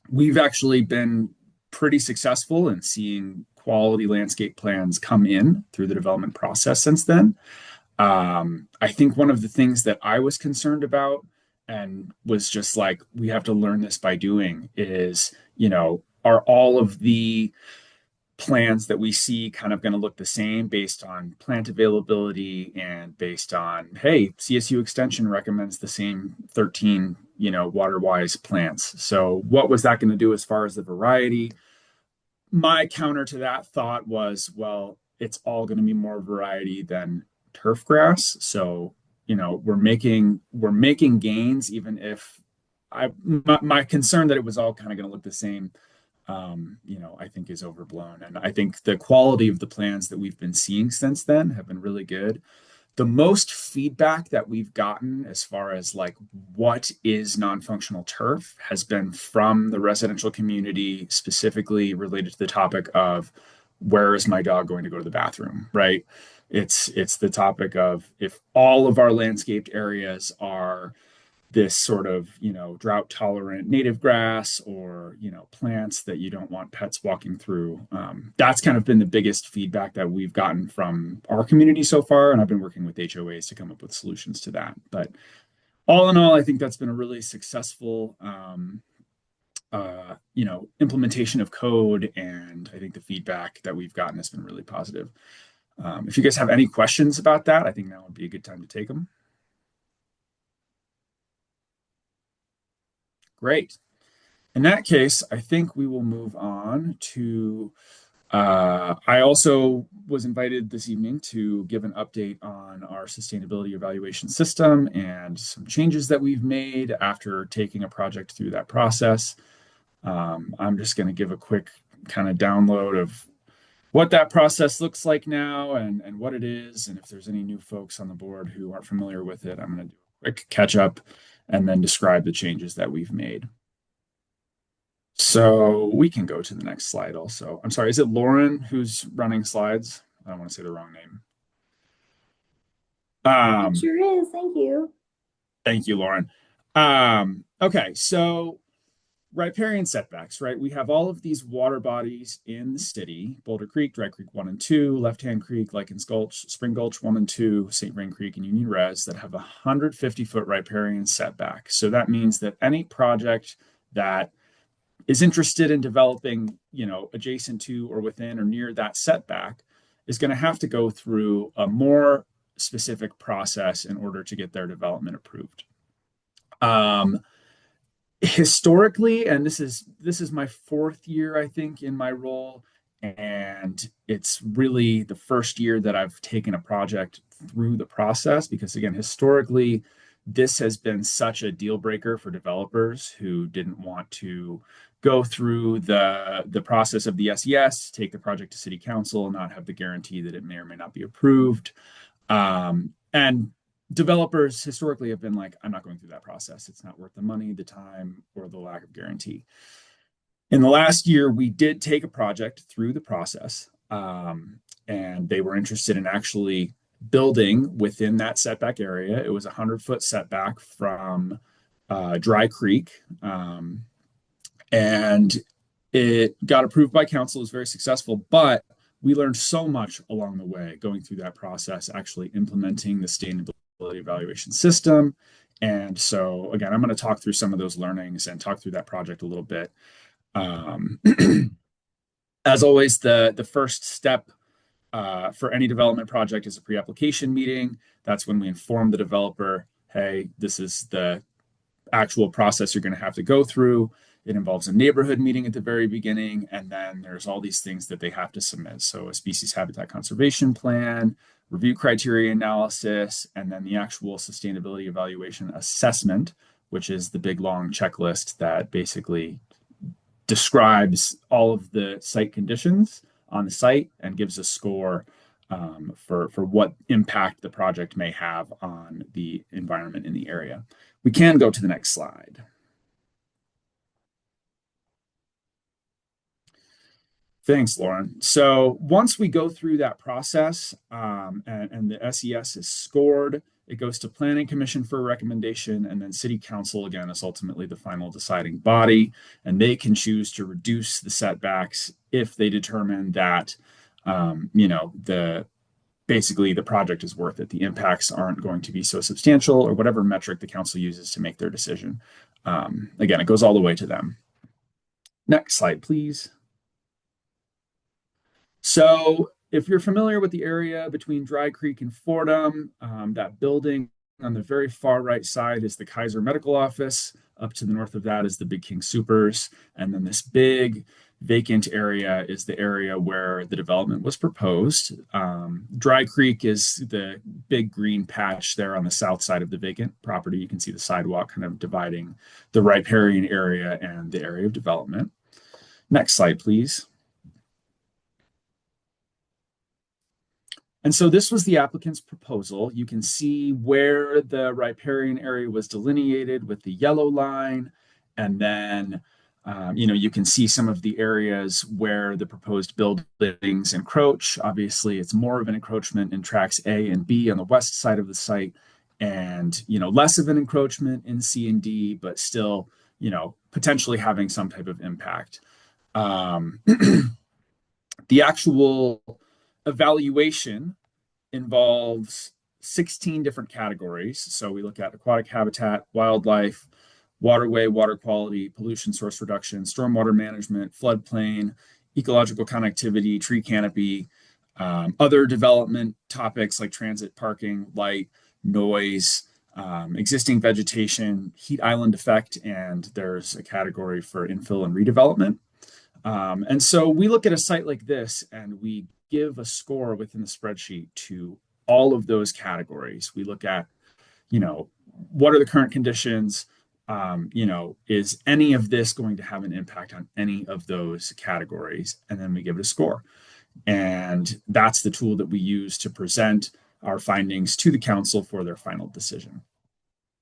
We've actually been pretty successful in seeing quality landscape plans come in through the development process since then. I think one of the things that I was concerned about and was just like, we have to learn this by doing is, are all of the plans that we see kind of going to look the same based on plant availability and based on, hey, CSU Extension recommends the same 13, water-wise plants. So what was that going to do as far as the variety? My counter to that thought was, well, it's all going to be more variety than turf grass. So, we're making gains, even if my concern that it was all kind of going to look the same, I think is overblown. And I think the quality of the plans that we've been seeing since then have been really good. The most feedback that we've gotten as far as like what is non-functional turf has been from the residential community, specifically related to the topic of where is my dog going to go to the bathroom, right? It's the topic of if all of our landscaped areas are this sort of, drought tolerant native grass or, plants that you don't want pets walking through. That's kind of been the biggest feedback that we've gotten from our community so far. And I've been working with HOAs to come up with solutions to that. But all in all, I think that's been a really successful, implementation of code. And I think the feedback that we've gotten has been really positive. If you guys have any questions about that, I think now would be a good time to take them. Great. In that case, I think we will move on to, I also was invited this evening to give an update on our sustainability evaluation system and some changes that we've made after taking a project through that process. I'm just going to give a quick kind of download of what that process looks like now and what it is. And if there's any new folks on the board who aren't familiar with it, I'm going to do a quick catch up and then describe the changes that we've made. So we can go to the next slide also. I'm sorry, is it Lauren who's running slides? I don't want to say the wrong name. It sure is. Thank you. Thank you, Lauren. Okay, so riparian setbacks, right? We have all of these water bodies in the city: Boulder Creek, Dry Creek 1 and 2, Left Hand Creek, Likens Gulch, Spring Gulch 1 and 2, St. Vrain Creek, and Union Res that have a 150-foot riparian setback. So that means that any project that is interested in developing, adjacent to or within or near that setback is going to have to go through a more specific process in order to get their development approved. Historically, and this is my 4th year, I think, in my role, and it's really the first year that I've taken a project through the process, because again, historically, this has been such a deal breaker for developers who didn't want to go through the process of the SES, take the project to city council, not have the guarantee that it may or may not be approved. And developers historically have been like, I'm not going through that process. It's not worth the money, the time, or the lack of guarantee. In the last year, we did take a project through the process, and they were interested in actually building within that setback area. It was a 100-foot setback from Dry Creek, and it got approved by council. It was very successful, but we learned so much along the way going through that process, actually implementing the sustainability evaluation system. And so again, I'm going to talk through some of those learnings and talk through that project a little bit. As always, the first step for any development project is a pre-application meeting. That's when we inform the developer, hey, this is the actual process you're going to have to go through. It involves a neighborhood meeting at the very beginning, and then there's all these things that they have to submit. So a species habitat conservation plan, review criteria analysis, and then the actual sustainability evaluation assessment, which is the big long checklist that basically describes all of the site conditions on the site and gives a score for what impact the project may have on the environment in the area. We can go to the next slide. Thanks, Lauren. So once we go through that process and the SES is scored, it goes to Planning Commission for a recommendation, and then City Council, again, is ultimately the final deciding body, and they can choose to reduce the setbacks if they determine that, basically the project is worth it. The impacts aren't going to be so substantial, or whatever metric the council uses to make their decision. Again, it goes all the way to them. Next slide, please. So if you're familiar with the area between Dry Creek and Fordham, that building on the very far right side is the Kaiser Medical Office. Up to the north of that is the Big King Supers. And then this big vacant area is the area where the development was proposed. Dry Creek is the big green patch there on the south side of the vacant property. You can see the sidewalk kind of dividing the riparian area and the area of development. Next slide, please. And so this was the applicant's proposal. You can see where the riparian area was delineated with the yellow line. And then, you can see some of the areas where the proposed buildings encroach. Obviously, it's more of an encroachment in tracks A and B on the west side of the site. and, less of an encroachment in C and D, but still, potentially having some type of impact. The actual evaluation involves 16 different categories. So we look at aquatic habitat, wildlife, waterway, water quality, pollution source reduction, stormwater management, floodplain, ecological connectivity, tree canopy, other development topics like transit, parking, light, noise, existing vegetation, heat island effect, and there's a category for infill and redevelopment. And so we look at a site like this and we give a score within the spreadsheet to all of those categories. We look at, what are the current conditions? Is any of this going to have an impact on any of those categories? And then we give it a score. And that's the tool that we use to present our findings to the council for their final decision.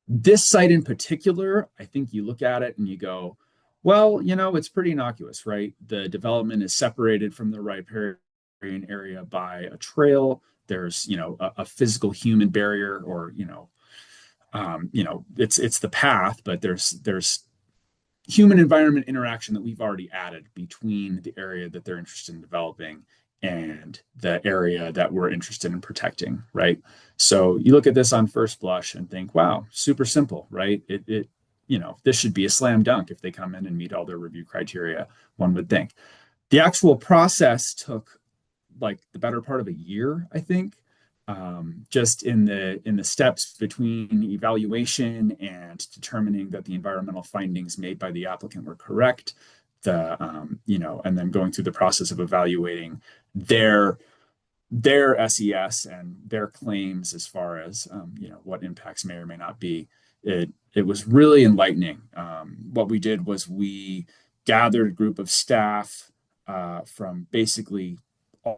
This site in particular, I think you look at it and you go, well, it's pretty innocuous, right? The development is separated from the riparian area by a trail. There's, a physical human barrier, or, it's the path, but there's human environment interaction that we've already added between the area that they're interested in developing and the area that we're interested in protecting, right? So you look at this on first blush and think, wow, super simple, right? This should be a slam dunk if they come in and meet all their review criteria, one would think. The actual process took like the better part of a year, I think, just in the steps between evaluation and determining that the environmental findings made by the applicant were correct, and then going through the process of evaluating their SES and their claims as far as what impacts may or may not be. It was really enlightening. What we did was we gathered a group of staff from basically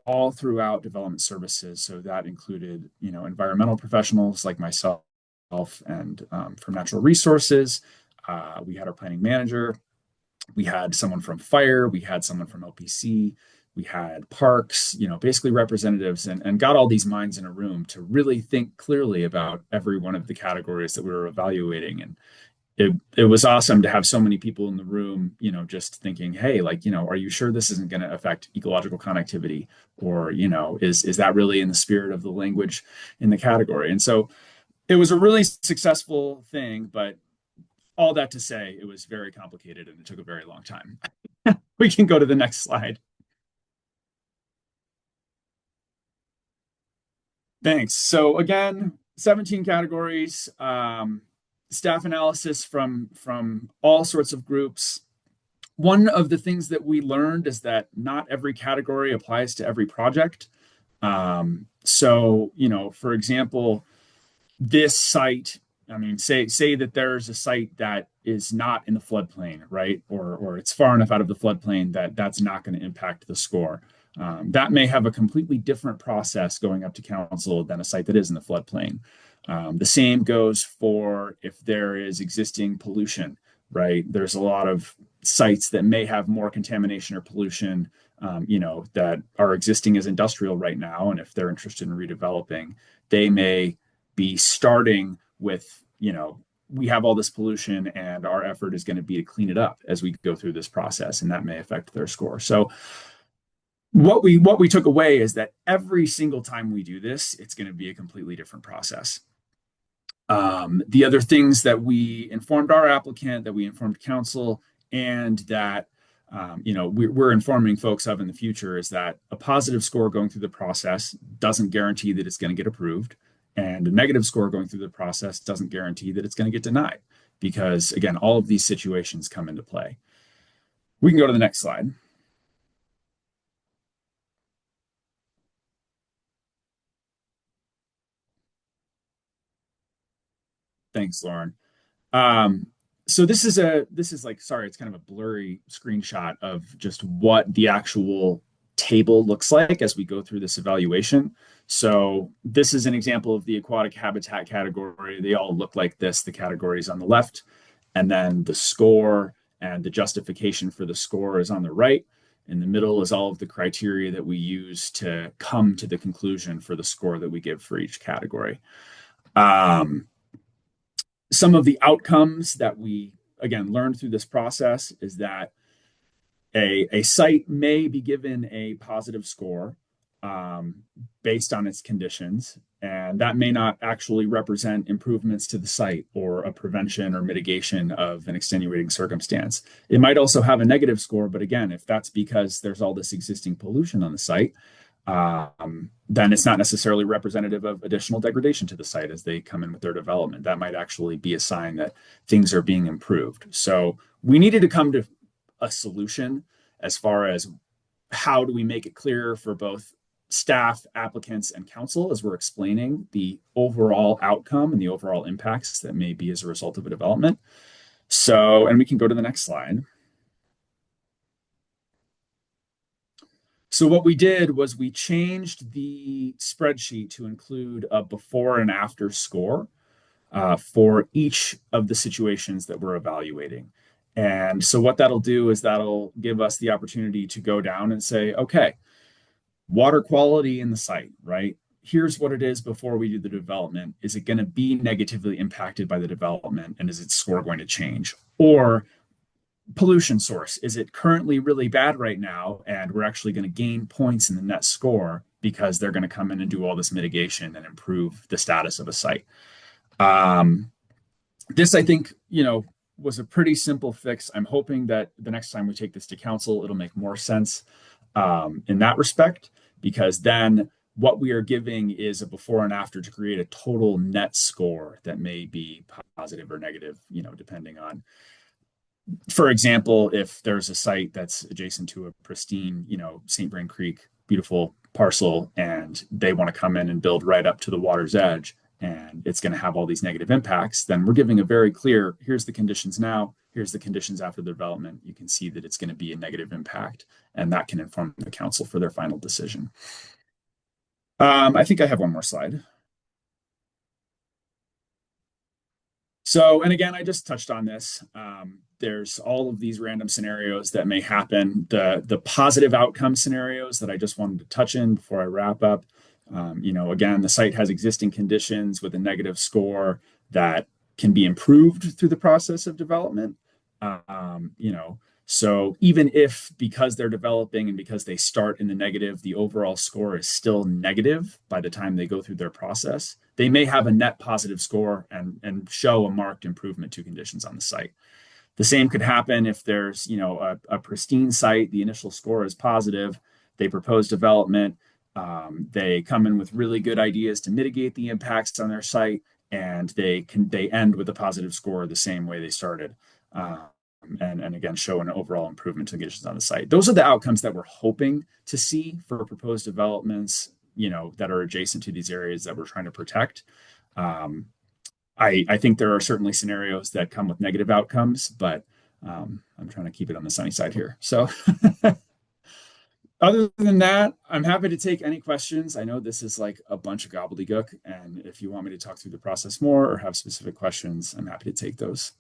all throughout development services. So that included, environmental professionals like myself and from natural resources. We had our planning manager. We had someone from fire. We had someone from LPC. We had parks, basically representatives, and got all these minds in a room to really think clearly about every one of the categories that we were evaluating. And it was awesome to have so many people in the room, just thinking, hey, are you sure this isn't going to affect ecological connectivity? Or, is that really in the spirit of the language in the category? And so it was a really successful thing, but all that to say, it was very complicated and it took a very long time. We can go to the next slide. Thanks. So again, 17 categories, staff analysis from all sorts of groups. One of the things that we learned is that not every category applies to every project. So, for example, this site, say that there's a site that is not in the floodplain, right? Or it's far enough out of the floodplain that that's not going to impact the score. That may have a completely different process going up to council than a site that is in the floodplain. The same goes for if there is existing pollution, right? There's a lot of sites that may have more contamination or pollution, that are existing as industrial right now. And if they're interested in redeveloping, they may be starting with, we have all this pollution and our effort is going to be to clean it up as we go through this process, and that may affect their score. So what we took away is that every single time we do this, it's going to be a completely different process. The other things that we informed our applicant, that we informed council, and that we're informing folks of in the future is that a positive score going through the process doesn't guarantee that it's going to get approved, and a negative score going through the process doesn't guarantee that it's going to get denied, because again, all of these situations come into play. We can go to the next slide. Thanks, Lauren. So this is sorry, it's kind of a blurry screenshot of just what the actual table looks like as we go through this evaluation. So this is an example of the aquatic habitat category. They all look like this, the categories on the left, and then the score and the justification for the score is on the right. In the middle is all of the criteria that we use to come to the conclusion for the score that we give for each category. Um, some of the outcomes that we, again, learned through this process is that a site may be given a positive score based on its conditions, and that may not actually represent improvements to the site or a prevention or mitigation of an extenuating circumstance. It might also have a negative score, but again, if that's because there's all this existing pollution on the site, then it's not necessarily representative of additional degradation to the site as they come in with their development. That might actually be a sign that things are being improved. So we needed to come to a solution as far as how do we make it clearer for both staff, applicants, and council as we're explaining the overall outcome and the overall impacts that may be as a result of a development. So, and we can go to the next slide. So what we did was we changed the spreadsheet to include a before and after score for each of the situations that we're evaluating. And so what that'll do is that'll give us the opportunity to go down and say, okay, water quality in the site, right? Here's what it is before we do the development. Is it going to be negatively impacted by the development? And is its score going to change? Or pollution source, is it currently really bad right now? And we're actually going to gain points in the net score because they're going to come in and do all this mitigation and improve the status of a site. This, I think, was a pretty simple fix. I'm hoping that the next time we take this to council, it'll make more sense in that respect, because then what we are giving is a before and after to create a total net score that may be positive or negative, depending on, for example, if there's a site that's adjacent to a pristine, St. Vrain Creek, beautiful parcel, and they want to come in and build right up to the water's edge, and it's going to have all these negative impacts, then we're giving a very clear, here's the conditions now, here's the conditions after the development. You can see that it's going to be a negative impact, and that can inform the council for their final decision. I think I have one more slide. So, and again, I just touched on this. There's all of these random scenarios that may happen. The positive outcome scenarios that I just wanted to touch in before I wrap up. Again, the site has existing conditions with a negative score that can be improved through the process of development. So even if, because they're developing and because they start in the negative, the overall score is still negative by the time they go through their process, they may have a net positive score and show a marked improvement to conditions on the site. The same could happen if there's, a pristine site, the initial score is positive, they propose development, they come in with really good ideas to mitigate the impacts on their site, and they end with a positive score the same way they started. And again, show an overall improvement to conditions on the site. Those are the outcomes that we're hoping to see for proposed developments, that are adjacent to these areas that we're trying to protect. I think there are certainly scenarios that come with negative outcomes, but I'm trying to keep it on the sunny side here. So other than that, I'm happy to take any questions. I know this is like a bunch of gobbledygook, and if you want me to talk through the process more or have specific questions, I'm happy to take those.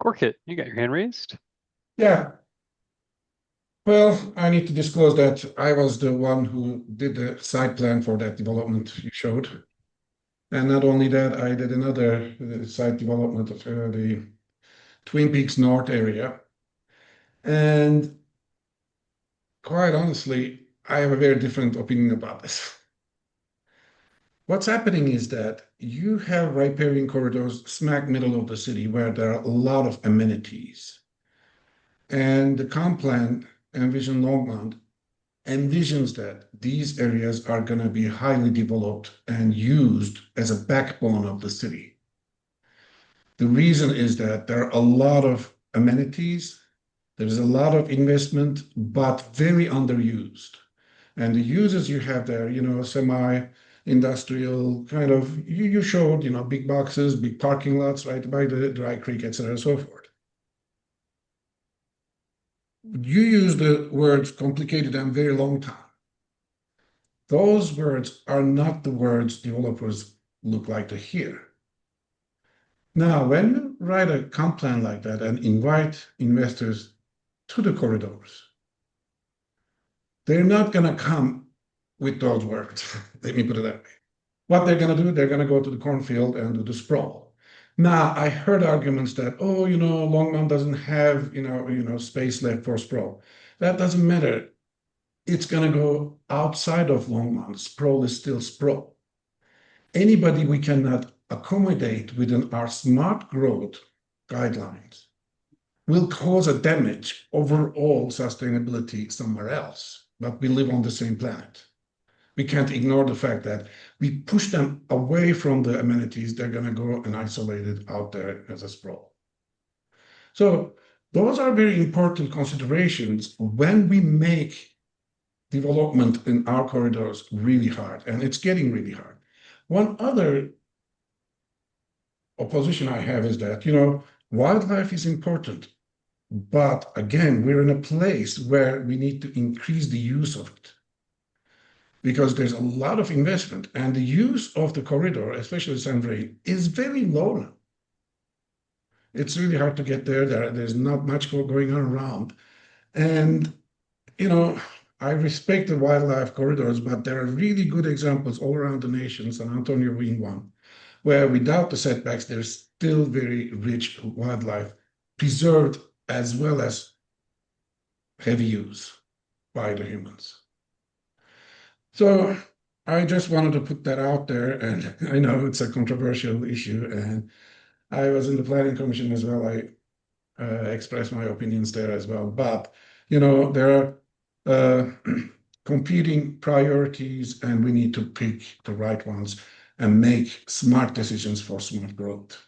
Gorkit, you got your hand raised. Yeah. Well, I need to disclose that I was the one who did the site plan for that development you showed. And not only that, I did another site development of the Twin Peaks North area. And quite honestly, I have a very different opinion about this. What's happening is that you have riparian corridors smack middle of the city where there are a lot of amenities. And the comp plan Envision Longmont envisions that these areas are going to be highly developed and used as a backbone of the city. The reason is that there are a lot of amenities, there's a lot of investment, but very underused. And the uses you have there, semi-industrial kind of, you showed, big boxes, big parking lots right by the dry creek, et cetera, and so forth. You use the words complicated and very long time. Those words are not the words developers look like to hear. Now, when you write a comp plan like that and invite investors to the corridors, they're not going to come with those words. Let me put it that way. What they're going to do, they're going to go to the cornfield and do the sprawl. Now, I heard arguments that, oh, Longmont doesn't have, space left for sprawl. That doesn't matter. It's going to go outside of Longmont. Sprawl is still sprawl. Anybody we cannot accommodate within our smart growth guidelines will cause a damage overall sustainability somewhere else, but we live on the same planet. We can't ignore the fact that we push them away from the amenities. They're going to go and isolate it out there as a sprawl. So those are very important considerations when we make development in our corridors really hard, and it's getting really hard. One other opposition I have is that, wildlife is important, but again, we're in a place where we need to increase the use of it because there's a lot of investment, and the use of the corridor, especially San Fran, is very low now. It's really hard to get there. There's not much going on around. And, I respect the wildlife corridors, but there are really good examples all around the nation, San Antonio being one, where without the setbacks, there's still very rich wildlife preserved as well as heavy use by the humans. So I just wanted to put that out there, and I know it's a controversial issue, and I was in the planning commission as well. I expressed my opinions there as well. But, there are competing priorities, and we need to pick the right ones and make smart decisions for smart growth.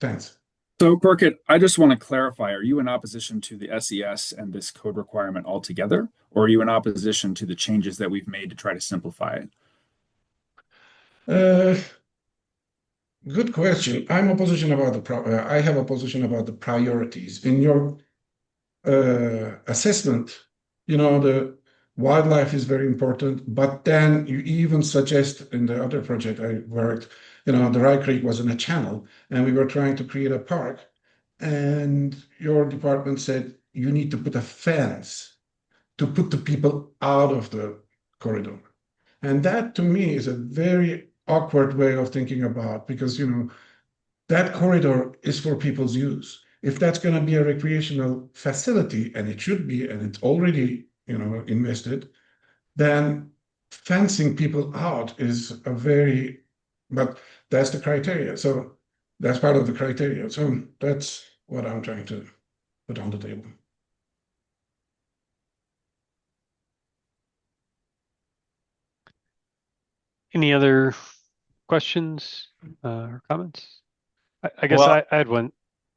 Thanks. So, Corkit, I just want to clarify, are you in opposition to the SES and this code requirement altogether, or are you in opposition to the changes that we've made to try to simplify it? Good question. I have a position about the priorities. In your assessment, the wildlife is very important, but then you even suggest in the other project I worked, the Rye Creek was in a channel, and we were trying to create a park, and your department said you need to put a fence to put the people out of the corridor. And that to me is a very awkward way of thinking about, because that corridor is for people's use. If that's going to be a recreational facility, and it should be, and it's already invested, then fencing people out is but that's the criteria. So that's part of the criteria. So that's what I'm trying to put on the table. Any other questions or comments? I guess Well, I had one.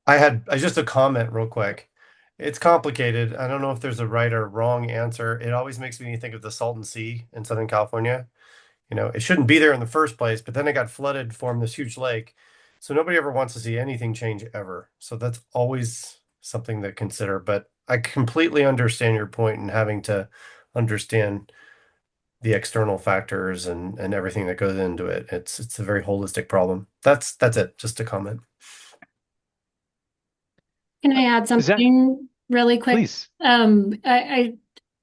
I just a comment real quick. It's complicated. I don't know if there's a right or wrong answer. It always makes me think of the Salton Sea in Southern California. It shouldn't be there in the first place, but then it got flooded, formed this huge lake. So nobody ever wants to see anything change ever. So that's always something to consider. But I completely understand your point in having to understand the external factors and everything that goes into it. It's a very holistic problem. That's it. Just a comment. Can I add something really quick? Please.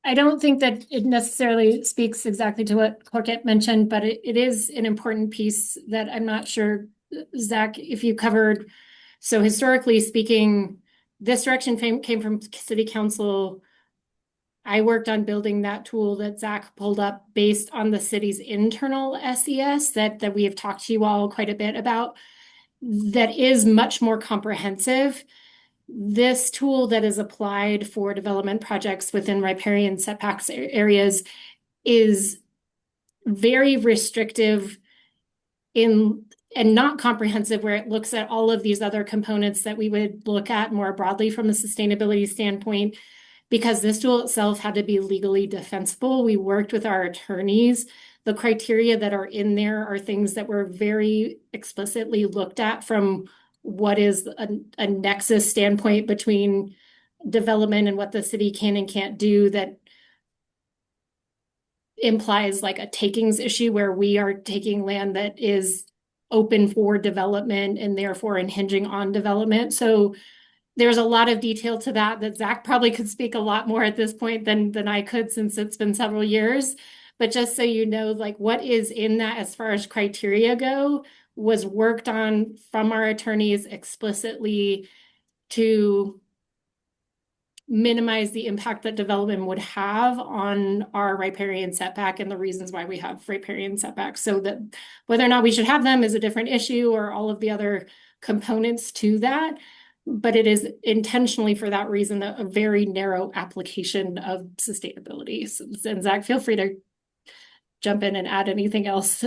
I don't think that it necessarily speaks exactly to what Corkit mentioned, but it is an important piece that I'm not sure, Zach, if you covered. So historically speaking, this direction came from City Council. I worked on building that tool that Zach pulled up based on the city's internal SES that we have talked to you all quite a bit about, that is much more comprehensive. This tool that is applied for development projects within riparian setbacks areas is very restrictive and not comprehensive, where it looks at all of these other components that we would look at more broadly from a sustainability standpoint. Because this tool itself had to be legally defensible, we worked with our attorneys. The criteria that are in there are things that were very explicitly looked at from what is a nexus standpoint between development and what the city can and can't do, that implies like a takings issue where we are taking land that is open for development and therefore impinging on development. So there's a lot of detail to that Zach probably could speak a lot more at this point than I could, since it's been several years. But just so you know, like what is in that as far as criteria go was worked on from our attorneys explicitly to minimize the impact that development would have on our riparian setback and the reasons why we have riparian setbacks. So that whether or not we should have them is a different issue, or all of the other components to that. But it is intentionally for that reason a very narrow application of sustainability. And Zach, feel free to jump in and add anything else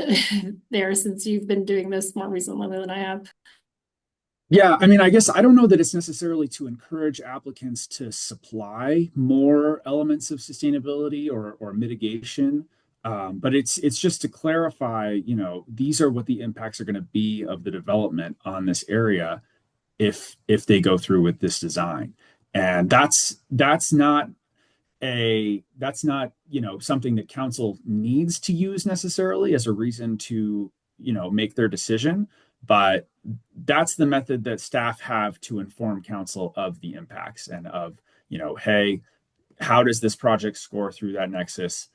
there, since you've been doing this more recently than I have. Yeah, I mean, I guess I don't know that it's necessarily to encourage applicants to supply more elements of sustainability or mitigation, but it's just to clarify, these are what the impacts are going to be of the development on this area if they go through with this design, and that's not something that council needs to use necessarily as a reason to make their decision, but that's the method that staff have to inform council of the impacts and of hey, how does this project score through that nexus?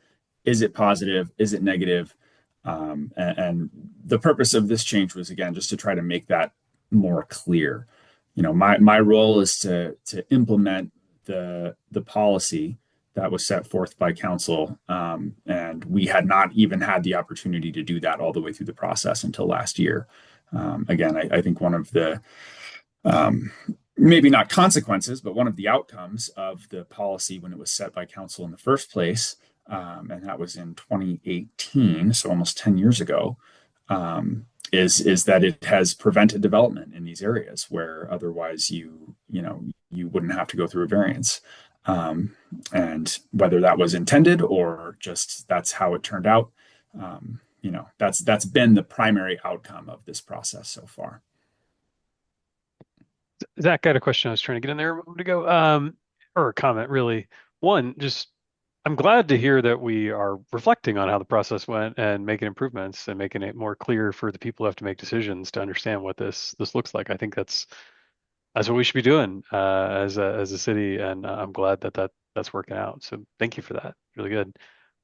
Is it positive? Is it negative? And the purpose of this change was, again, just to try to make that more clear. My role is to implement the policy that was set forth by council. And we had not even had the opportunity to do that all the way through the process until last year. Again, I think one of the maybe not consequences, but one of the outcomes of the policy when it was set by council in the first place, and that was in 2018, so almost 10 years ago, is that it has prevented development in these areas where otherwise you wouldn't have to go through a variance. And whether that was intended or just that's how it turned out, that's been the primary outcome of this process so far. Zach, I had a question I was trying to get in there a moment ago, or a comment really. One, just I'm glad to hear that we are reflecting on how the process went and making improvements and making it more clear for the people who have to make decisions to understand what this looks like. I think that's what we should be doing as a city, and I'm glad that's working out. So thank you for that. Really good.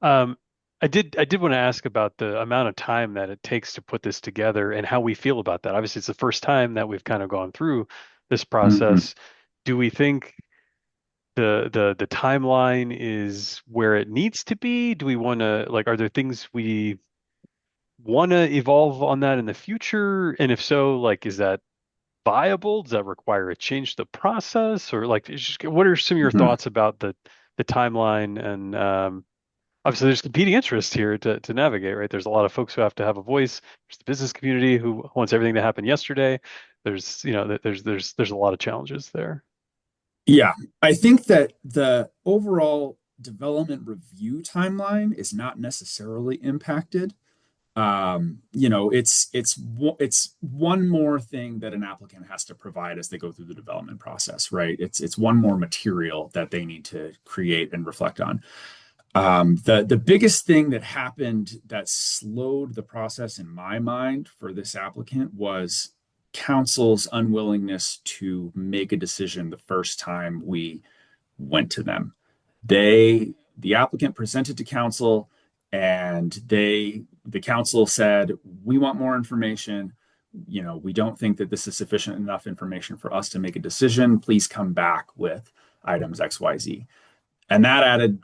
I did want to ask about the amount of time that it takes to put this together and how we feel about that. Obviously, it's the first time that we've kind of gone through this process. Do we think the timeline is where it needs to be? Do we want to are there things we want to evolve on that in the future? And if so, is that viable? Does that require a change to the process, or just what are some of your thoughts about the timeline? And obviously, there's competing interests here to navigate, right? There's a lot of folks who have to have a voice. There's the business community who wants everything to happen yesterday. There's there's a lot of challenges there. Yeah, I think that the overall development review timeline is not necessarily impacted. It's one more thing that an applicant has to provide as they go through the development process, right? It's one more material that they need to create and reflect on. The biggest thing that happened that slowed the process in my mind for this applicant was council's unwillingness to make a decision the first time we went to them. The applicant presented to council, and the council said, we want more information. We don't think that this is sufficient enough information for us to make a decision. Please come back with items XYZ. And that added,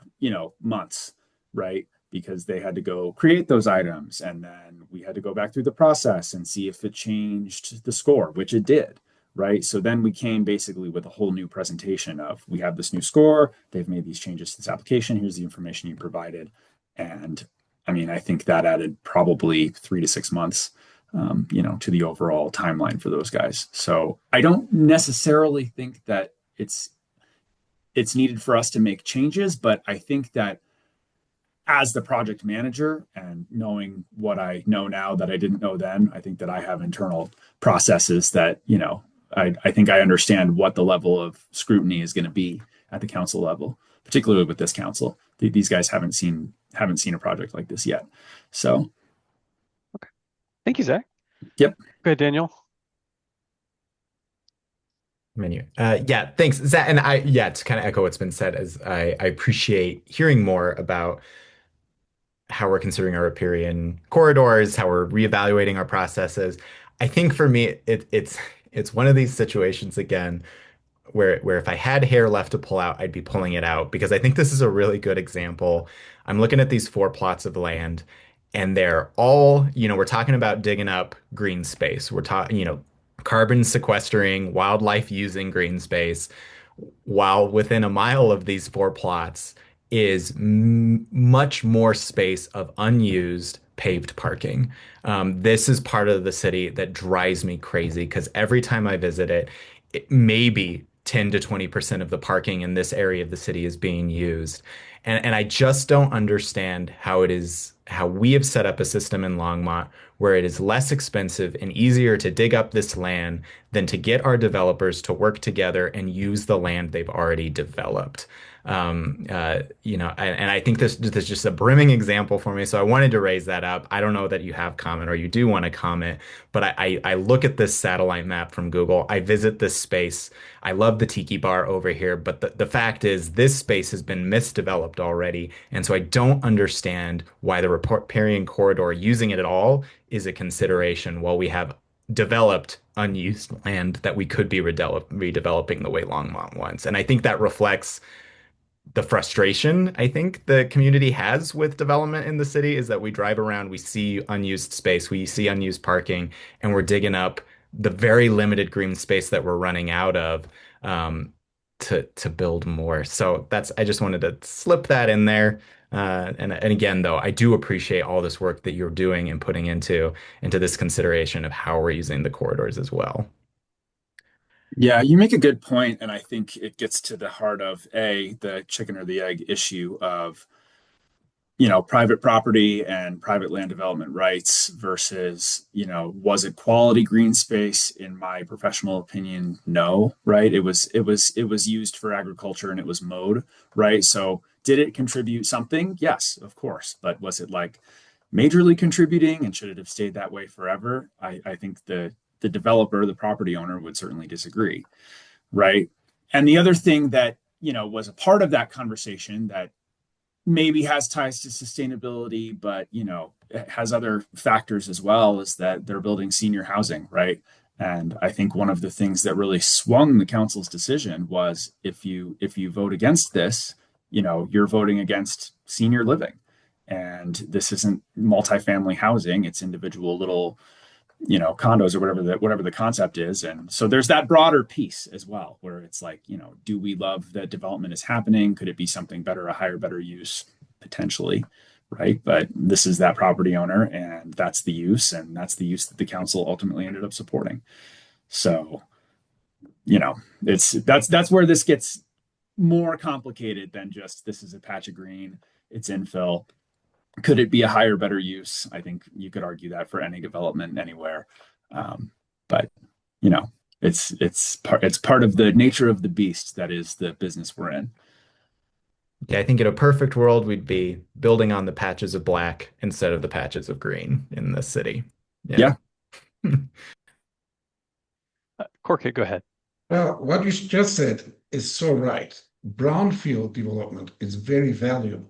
months, right? Because they had to go create those items, and then we had to go back through the process and see if it changed the score, which it did, right? So then we came basically with a whole new presentation of, we have this new score, they've made these changes to this application, here's the information you provided. And I mean, I think that added probably 3 to 6 months, to the overall timeline for those guys. So I don't necessarily think that it's needed for us to make changes, but I think that as the project manager and knowing what I know now that I didn't know then, I think that I have internal processes that, I think I understand what the level of scrutiny is going to be at the council level, particularly with this council. These guys haven't seen a project like this yet. So. Okay. Thank you, Zach. Yep. Go ahead, Daniel. Menu. Yeah, thanks, Zach. And to kind of echo what's been said, as I appreciate hearing more about how we're considering our riparian corridors, how we're reevaluating our processes. I think for me, it's one of these situations again where if I had hair left to pull out, I'd be pulling it out because I think this is a really good example. I'm looking at these 4 plots of land, and they're all, we're talking about digging up green space. We're talking, carbon sequestering, wildlife using green space, while within a mile of these 4 plots is much more space of unused paved parking. This is part of the city that drives me crazy because every time I visit it, maybe 10 to 20% of the parking in this area of the city is being used. And I just don't understand how we have set up a system in Longmont where it is less expensive and easier to dig up this land than to get our developers to work together and use the land they've already developed. And I think this is just a brimming example for me. So I wanted to raise that up. I don't know that you have comment or you do want to comment, but I look at this satellite map from Google. I visit this space. I love the tiki bar over here, but the fact is this space has been misdeveloped already. And so I don't understand why the riparian corridor using it at all is a consideration while we have developed unused land that we could be redeveloping the way Longmont wants. And I think that reflects the frustration I think the community has with development in the city is that we drive around, we see unused space, we see unused parking, and we're digging up the very limited green space that we're running out of to build more. So I just wanted to slip that in there. And again, though, I do appreciate all this work that you're doing and putting into this consideration of how we're using the corridors as well. Yeah, you make a good point, and I think it gets to the heart of the chicken or the egg issue of, private property and private land development rights versus, was it quality green space? In my professional opinion, no, right? It was used for agriculture and it was mowed, right? So did it contribute something? Yes, of course. But was it like majorly contributing and should it have stayed that way forever? I think the developer, the property owner would certainly disagree, right? And the other thing that, was a part of that conversation that maybe has ties to sustainability, but, it has other factors as well, is that they're building senior housing, right? And I think one of the things that really swung the council's decision was if you vote against this, you're voting against senior living. And this isn't multifamily housing, it's individual little condos or whatever the concept is. And so there's that broader piece as well, where it's like, do we love that development is happening? Could it be something better, a higher, better use potentially, right? But this is that property owner and that's the use, and that's the use that the council ultimately ended up supporting. So, that's where this gets more complicated than just this is a patch of green, it's infill. Could it be a higher, better use? I think you could argue that for any development anywhere. But it's part of the nature of the beast that is the business we're in. Yeah, I think in a perfect world, we'd be building on the patches of black instead of the patches of green in the city. Yeah. Corky, go ahead. Well, what you just said is so right. Brownfield development is very valuable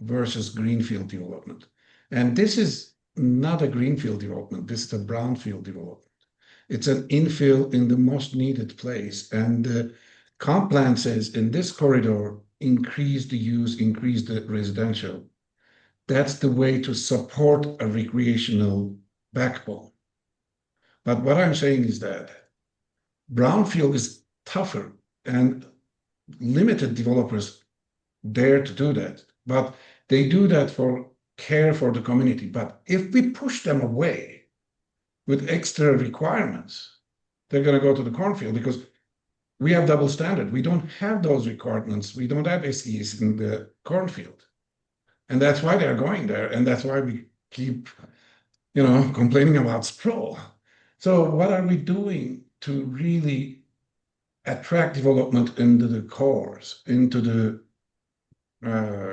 versus greenfield development. And this is not a greenfield development, this is a brownfield development. It's an infill in the most needed place. And the comp plan says in this corridor, increase the use, increase the residential. That's the way to support a recreational backbone. But what I'm saying is that brownfield is tougher and limited developers dare to do that. But they do that for care for the community. But if we push them away with extra requirements, they're going to go to the cornfield because we have double standard. We don't have those requirements. We don't have SEs in the cornfield. And that's why they're going there. And that's why we keep, complaining about sprawl. So what are we doing to really attract development into the cores, into the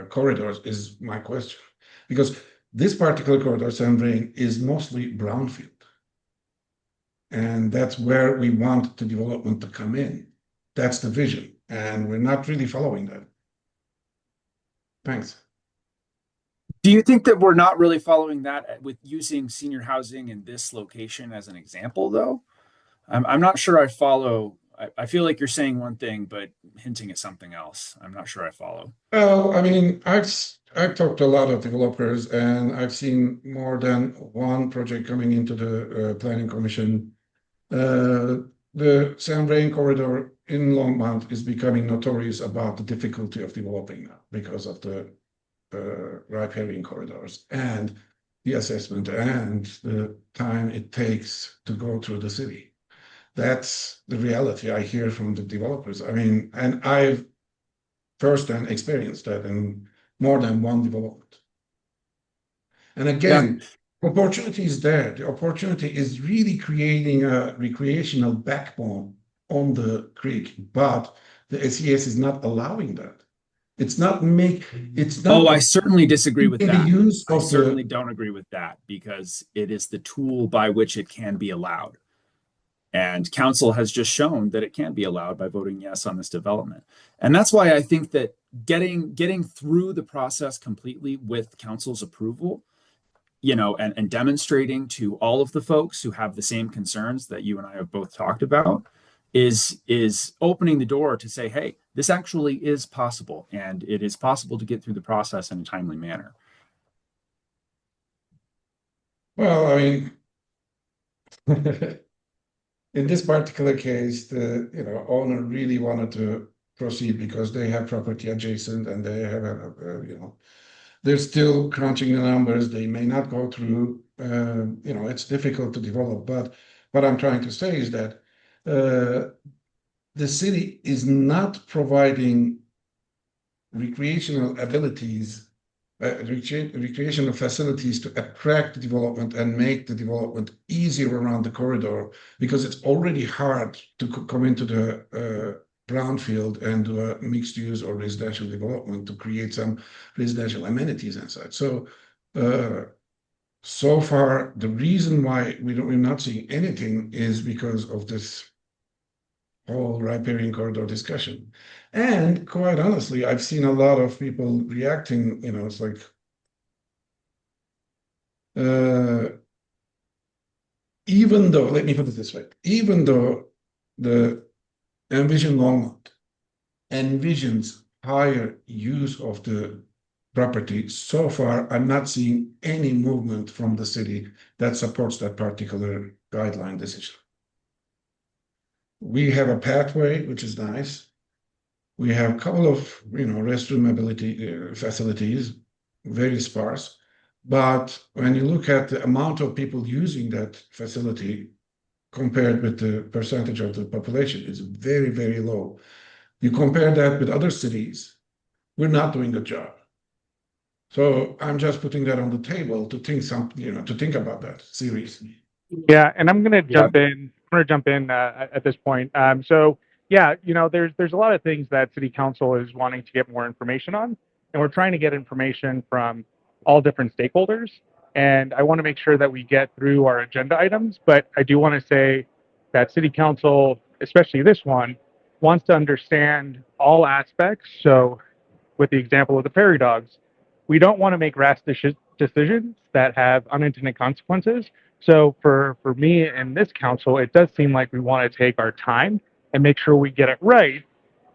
corridors is my question, because this particular corridor, Sand Rain, is mostly brownfield, and that's where we want the development to come in. That's the vision, and we're not really following that. Thanks. Do you think that we're not really following that with using senior housing in this location as an example, though? I'm not sure I follow. I feel like you're saying one thing, but hinting at something else. I'm not sure I follow. Well, I mean, I've talked to a lot of developers, and I've seen more than one project coming into the planning commission. The San Rain corridor in Longmont is becoming notorious about the difficulty of developing now because of the riparian corridors and the assessment and the time it takes to go through the city. That's the reality I hear from the developers. I mean, and I've firsthand experienced that in more than one development. And again, opportunity is there. The opportunity is really creating a recreational backbone on the creek, but the SES is not allowing that. It's not. Oh, I certainly disagree with in the that. use I of certainly the don't agree with that because it is the tool by which it can be allowed. And council has just shown that it can be allowed by voting yes on this development. And that's why I think that getting through the process completely with council's approval, and demonstrating to all of the folks who have the same concerns that you and I have both talked about is opening the door to say, hey, this actually is possible, and it is possible to get through the process in a timely manner. Well, I mean, in this particular case, the owner really wanted to proceed because they have property adjacent and they have they're still crunching the numbers. They may not go through. It's difficult to develop. But what I'm trying to say is that the city is not providing recreational abilities, recreational facilities to attract development and make the development easier around the corridor, because it's already hard to come into the brownfield and do a mixed use or residential development to create some residential amenities and such. So, so far, the reason why we're not seeing anything is because of this whole riparian corridor discussion. And quite honestly, I've seen a lot of people reacting, it's like, even though, let me put it this way, even though the Envision Longmont envisions higher use of the property, so far, I'm not seeing any movement from the city that supports that particular guideline decision. We have a pathway, which is nice. We have a couple of, restroom ability facilities, very sparse. But when you look at the amount of people using that facility compared with the percentage of the population, it's very, very low. You compare that with other cities, we're not doing a job. So I'm just putting that on the table to think about that seriously. Yeah, and I'm going to jump in. I'm going to jump in at this point. So yeah, there's a lot of things that City Council is wanting to get more information on, and we're trying to get information from all different stakeholders. And I want to make sure that we get through our agenda items. But I do want to say that City Council, especially this one, wants to understand all aspects. So with the example of the prairie dogs, we don't want to make rash decisions that have unintended consequences. So for me and this council, it does seem like we want to take our time and make sure we get it right.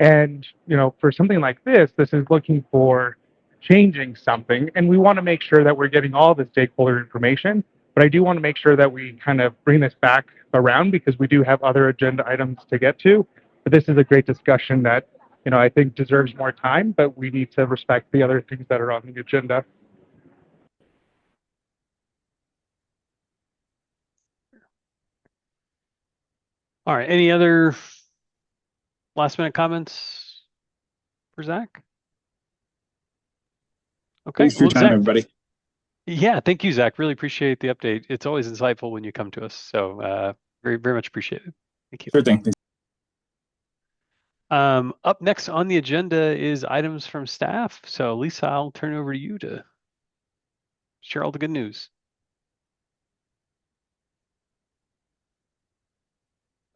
And for something like this is looking for changing something, and we want to make sure that we're getting all the stakeholder information. But I do want to make sure that we kind of bring this back around because we do have other agenda items to get to. But this is a great discussion that I think deserves more time, but we need to respect the other things that are on the agenda. All right. Any other last minute comments for Zach? Okay. Thanks for your time, Zach, everybody. yeah, thank you, Zach. Really appreciate the update. It's always insightful when you come to us. So very, very much appreciated. Thank you. Sure thing. Up next on the agenda is items from staff. So Lisa, I'll turn it over to you to share all the good news.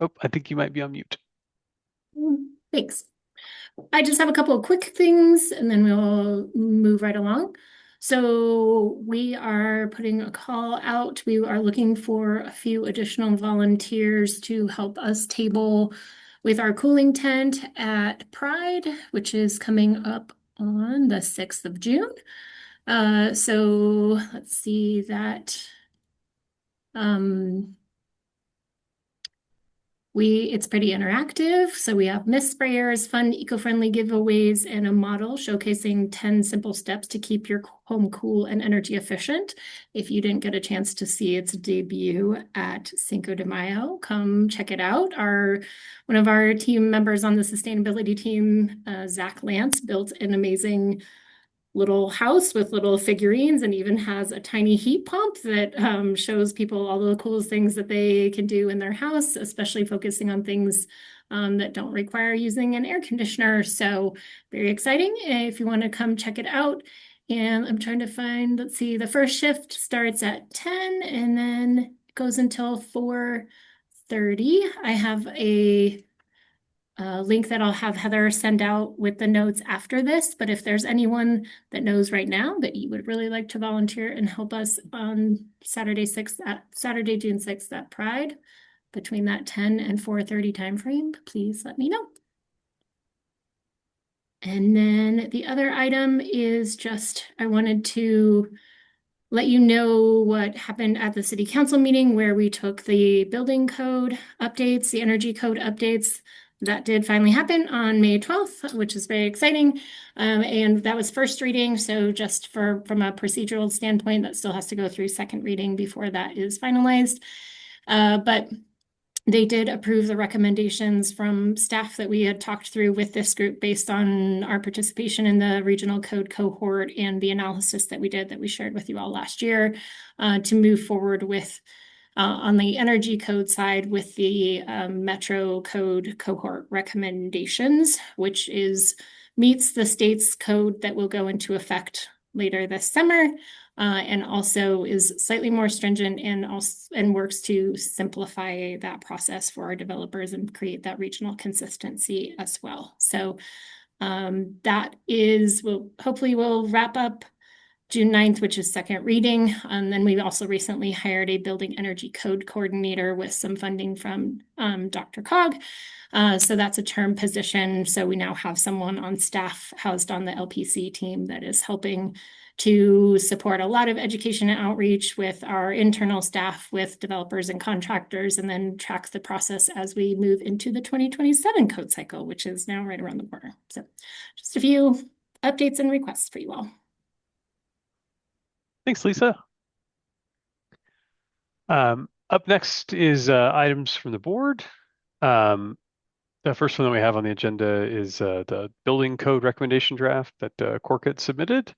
Oh, I think you might be on mute. Thanks. I just have a couple of quick things and then we'll move right along. So we are putting a call out. We are looking for a few additional volunteers to help us table with our cooling tent at Pride, which is coming up on the 6th of June. So let's see that. It's pretty interactive. So we have mist sprayers, fun eco-friendly giveaways, and a model showcasing 10 simple steps to keep your home cool and energy efficient. If you didn't get a chance to see its debut at Cinco de Mayo, come check it out. One of our team members on the sustainability team, Zach Lance, built an amazing little house with little figurines and even has a tiny heat pump that shows people all the coolest things that they can do in their house, especially focusing on things that don't require using an air conditioner. So very exciting if you want to come check it out. And I'm trying to find, let's see, the first shift starts at 10 and then goes until 4:30. I have a link that I'll have Heather send out with the notes after this. But if there's anyone that knows right now that you would really like to volunteer and help us on Saturday, June 6th at Pride, between that 10 and 4:30 timeframe, please let me know. And then the other item is just, I wanted to let you know what happened at the city council meeting where we took the building code updates, the energy code updates. That did finally happen on May 12th, which is very exciting. And that was first reading. So just from a procedural standpoint, that still has to go through second reading before that is finalized. But they did approve the recommendations from staff that we had talked through with this group based on our participation in the regional code cohort and the analysis that we did that we shared with you all last year to move forward with on the energy code side with the metro code cohort recommendations, which meets the state's code that will go into effect later this summer. And also is slightly more stringent and works to simplify that process for our developers and create that regional consistency as well. So that hopefully we'll wrap up June 9th, which is second reading. And then we also recently hired a building energy code coordinator with some funding from Dr. Cog. So that's a term position. So we now have someone on staff housed on the LPC team that is helping to support a lot of education and outreach with our internal staff, with developers and contractors, and then track the process as we move into the 2027 code cycle, which is now right around the corner. So just a few updates and requests for you all. Thanks, Lisa. Up next is items from the board. The first one that we have on the agenda is the building code recommendation draft that Corkit submitted.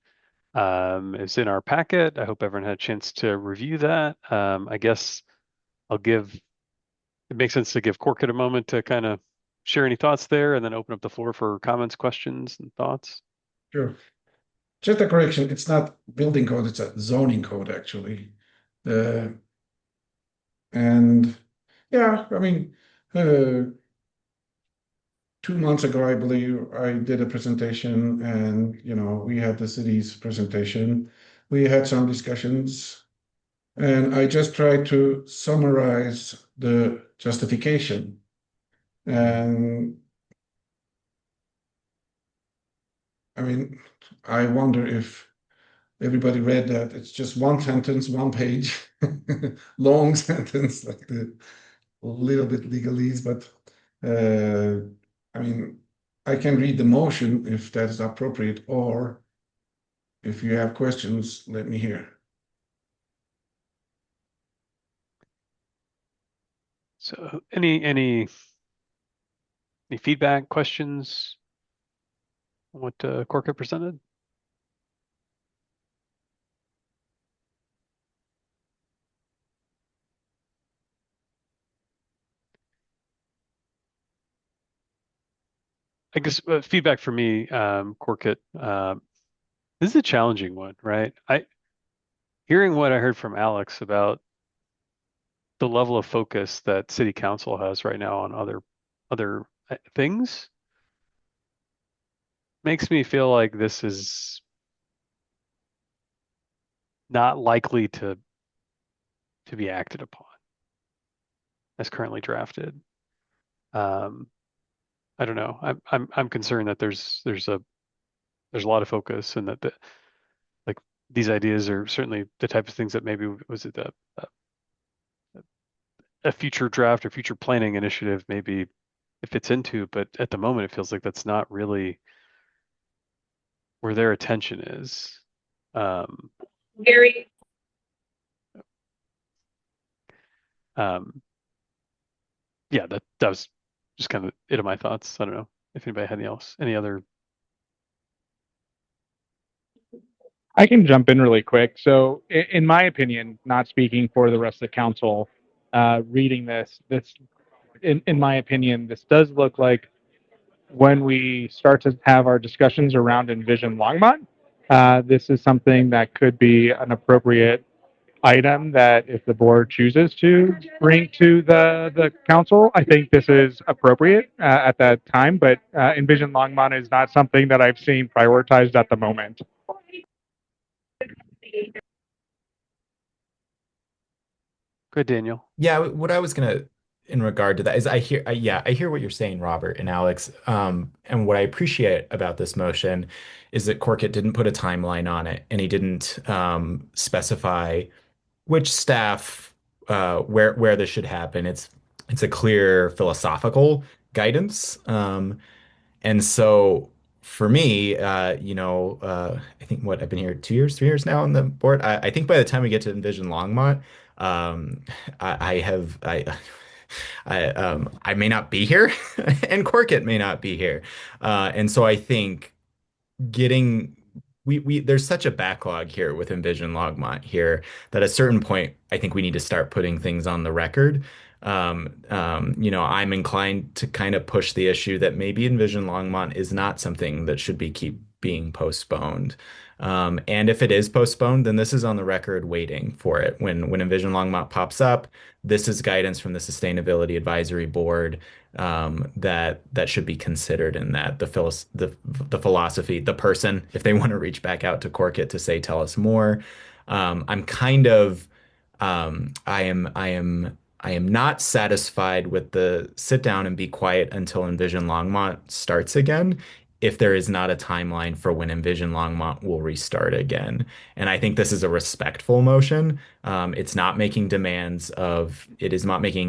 It's in our packet. I hope everyone had a chance to review that. I guess it makes sense to give Corkit a moment to kind of share any thoughts there and then open up the floor for comments, questions, and thoughts. Sure. Just a correction, it's not building code, it's a zoning code actually. And yeah, I mean, 2 months ago, I believe I did a presentation and, we had the city's presentation. We had some discussions and I just tried to summarize the justification. And I mean, I wonder if everybody read that. It's just one sentence, one page, long sentence, like the little bit legalese, but I mean, I can read the motion if that is appropriate, or if you have questions, let me hear. So any feedback, questions on what Corkit presented? I guess feedback for me, Corkit, this is a challenging one, right? Hearing what I heard from Alex about the level of focus that City Council has right now on other things makes me feel like this is not likely to be acted upon as currently drafted. I don't know. I'm concerned that there's a lot of focus, and that like these ideas are certainly the type of things that maybe was it a future draft or future planning initiative maybe it fits into, but at the moment it feels like that's not really where their attention is. Gary. Yeah, that was just kind of it of my thoughts. I don't know if anybody had any other. I can jump in really quick. So, in my opinion, not speaking for the rest of the council, reading this, in my opinion, this does look like when we start to have our discussions around Envision Longmont, this is something that could be an appropriate item that if the board chooses to bring to the council, I think this is appropriate at that time. But Envision Longmont is not something that I've seen prioritized at the moment. Good, Daniel. Yeah, what I was gonna in regard to that is I hear what you're saying, Robert and Alex. And what I appreciate about this motion is that Corkett didn't put a timeline on it, and he didn't specify which staff where this should happen. It's a clear philosophical guidance. And so for me, I think what I've been here 2 years, 3 years now on the board. I think by the time we get to Envision Longmont, um, I have I may not be here, and Corkett may not be here, and so I think getting we there's such a backlog here with Envision Longmont here that at a certain point I think we need to start putting things on the record. I'm inclined to kind of push the issue that maybe Envision Longmont is not something that should be keep being postponed. And if it is postponed, then this is on the record waiting for it. When Envision Longmont pops up, this is guidance from the Sustainability Advisory Board that should be considered in that the philosophy, the person, if they want to reach back out to Corkett to say, tell us more. I'm kind of I am not satisfied with the sit down and be quiet until Envision Longmont starts again if there is not a timeline for when Envision Longmont will restart again. And I think this is a respectful motion. It is not making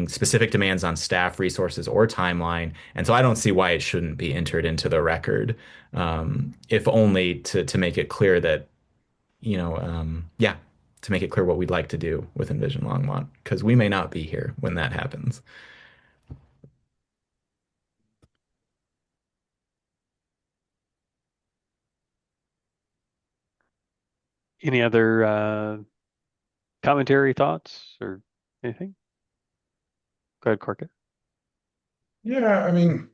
specific demands on staff, resources, or timeline. And so I don't see why it shouldn't be entered into the record, if only to make it clear that, to make it clear what we'd like to do with Envision Longmont, because we may not be here when that happens. Any other commentary, thoughts, or anything? Go ahead, Corkett. Yeah, I mean,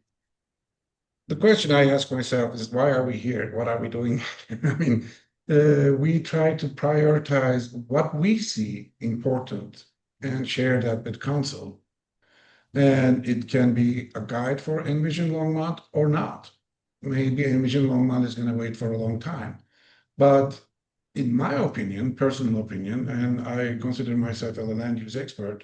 the question I ask myself is, why are we here? What are we doing? I mean, we try to prioritize what we see important and share that with council. And it can be a guide for Envision Longmont or not. Maybe Envision Longmont is going to wait for a long time. But in my opinion, personal opinion, and I consider myself a land use expert,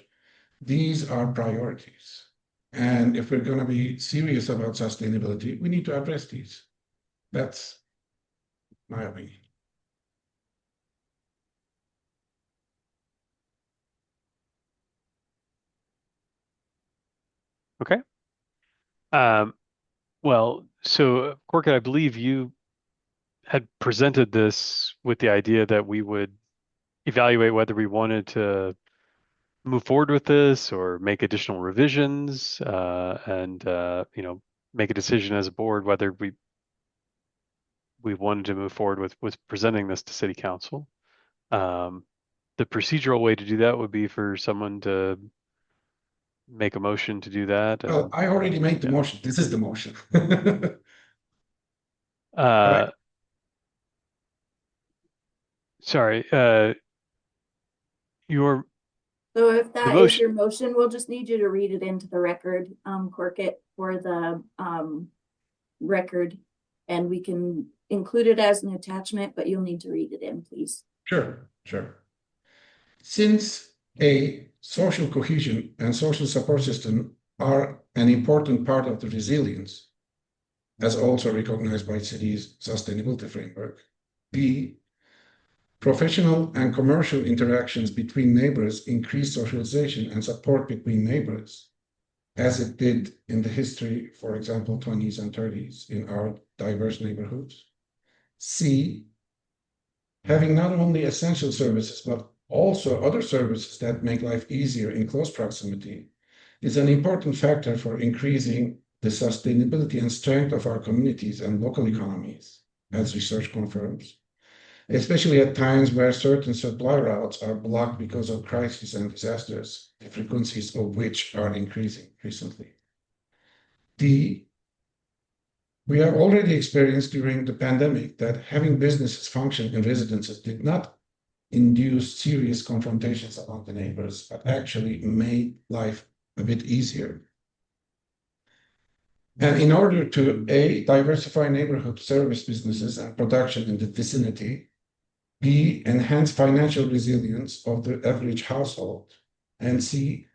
these are priorities. And if we're going to be serious about sustainability, we need to address these. That's my opinion. Okay. Well, so Corkett, I believe you had presented this with the idea that we would evaluate whether we wanted to move forward with this or make additional revisions, and make a decision as a board whether we wanted to move forward with presenting this to City Council. The procedural way to do that would be for someone to make a motion to do that. Well, I already made the motion. This is the motion. Sorry, your So if the that is motion. your motion, we'll just need you to read it into the record, Corkett, for the record. And we can include it as an attachment, but you'll need to read it in, please. Sure. Since a social cohesion and social support system are an important part of the resilience, as also recognized by cities' sustainability framework. B, professional and commercial interactions between neighbors increase socialization and support between neighbors, as it did in the history, for example, 20s and 30s in our diverse neighborhoods. C, having not only essential services, but also other services that make life easier in close proximity is an important factor for increasing the sustainability and strength of our communities and local economies, as research confirms, especially at times where certain supply routes are blocked because of crises and disasters, the frequencies of which are increasing recently. D, we have already experienced during the pandemic that having businesses function in residences did not induce serious confrontations among the neighbors, but actually made life a bit easier. And in order to A, diversify neighborhood service businesses and production in the vicinity, B, enhance financial resilience of the average household, and C,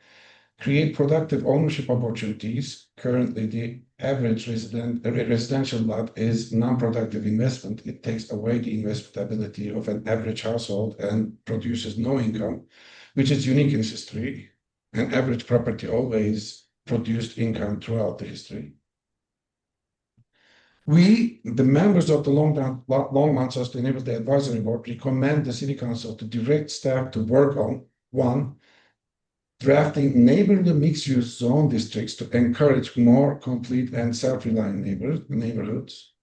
create productive ownership opportunities. Currently, the average residential lot is non-productive investment. It takes away the investability of an average household and produces no income, which is unique in history. An average property always produced income throughout the history. We, the members of the Longmont Sustainability Advisory Board, recommend the City Council to direct staff to work on, one, drafting neighborhood mixed-use zone districts to encourage more complete and self-reliant neighborhoods.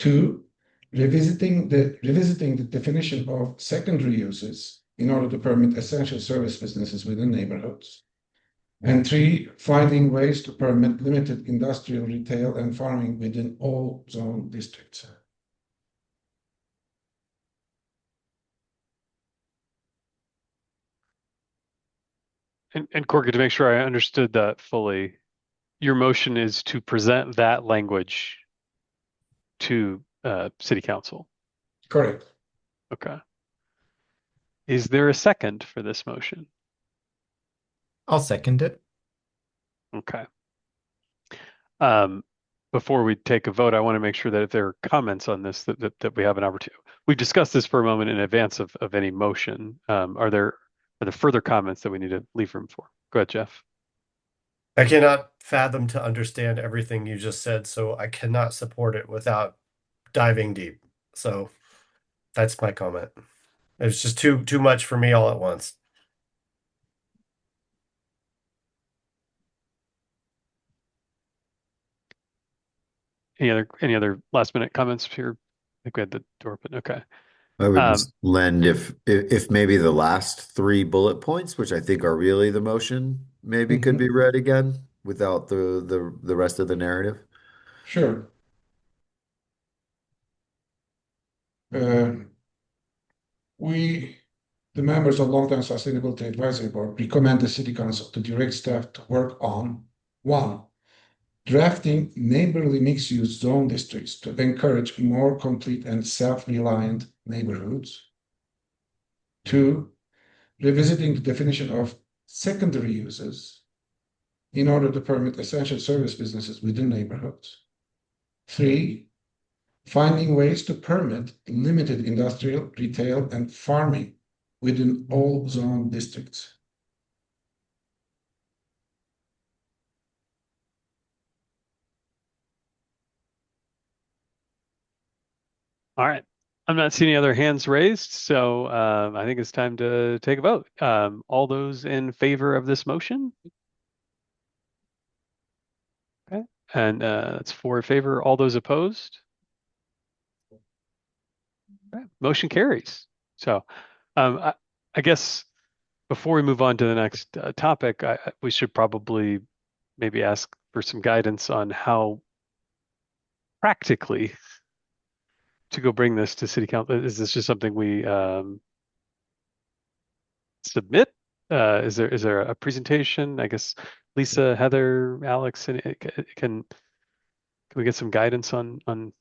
Two, revisiting the definition of secondary uses in order to permit essential service businesses within neighborhoods. And three, finding ways to permit limited industrial, retail, and farming within all zone districts. And Corky, to make sure I understood that fully, your motion is to present that language to City Council. Correct. Okay. Is there a second for this motion? I'll second it. Okay. Before we take a vote, I want to make sure that if there are comments on this, that we have an opportunity. We've discussed this for a moment in advance of any motion. Are there further comments that we need to leave room for? Go ahead, Jeff. I cannot fathom to understand everything you just said, so I cannot support it without diving deep. So that's my comment. It's just too much for me all at once. Any other last minute comments here? I think we had the door open. Okay. I would just lend if maybe the last three bullet points, which I think are really the motion, maybe could be read again without the rest of the narrative. Sure. We, the members of Long-Term Sustainability Advisory Board, recommend the City Council to direct staff to work on, one, drafting neighborly mixed-use zone districts to encourage more complete and self-reliant neighborhoods. Two, revisiting the definition of secondary uses in order to permit essential service businesses within neighborhoods. Three, finding ways to permit limited industrial, retail, and farming within all zone districts. All right. I'm not seeing any other hands raised, so I think it's time to take a vote. All those in favor of this motion? Okay. And that's 4 in favor. All those opposed? Okay. Motion carries. So I guess before we move on to the next topic, we should probably maybe ask for some guidance on how practically to go bring this to City Council. Is this just something we submit? Is there a presentation? I guess Lisa, Heather, Alex, can we get some guidance on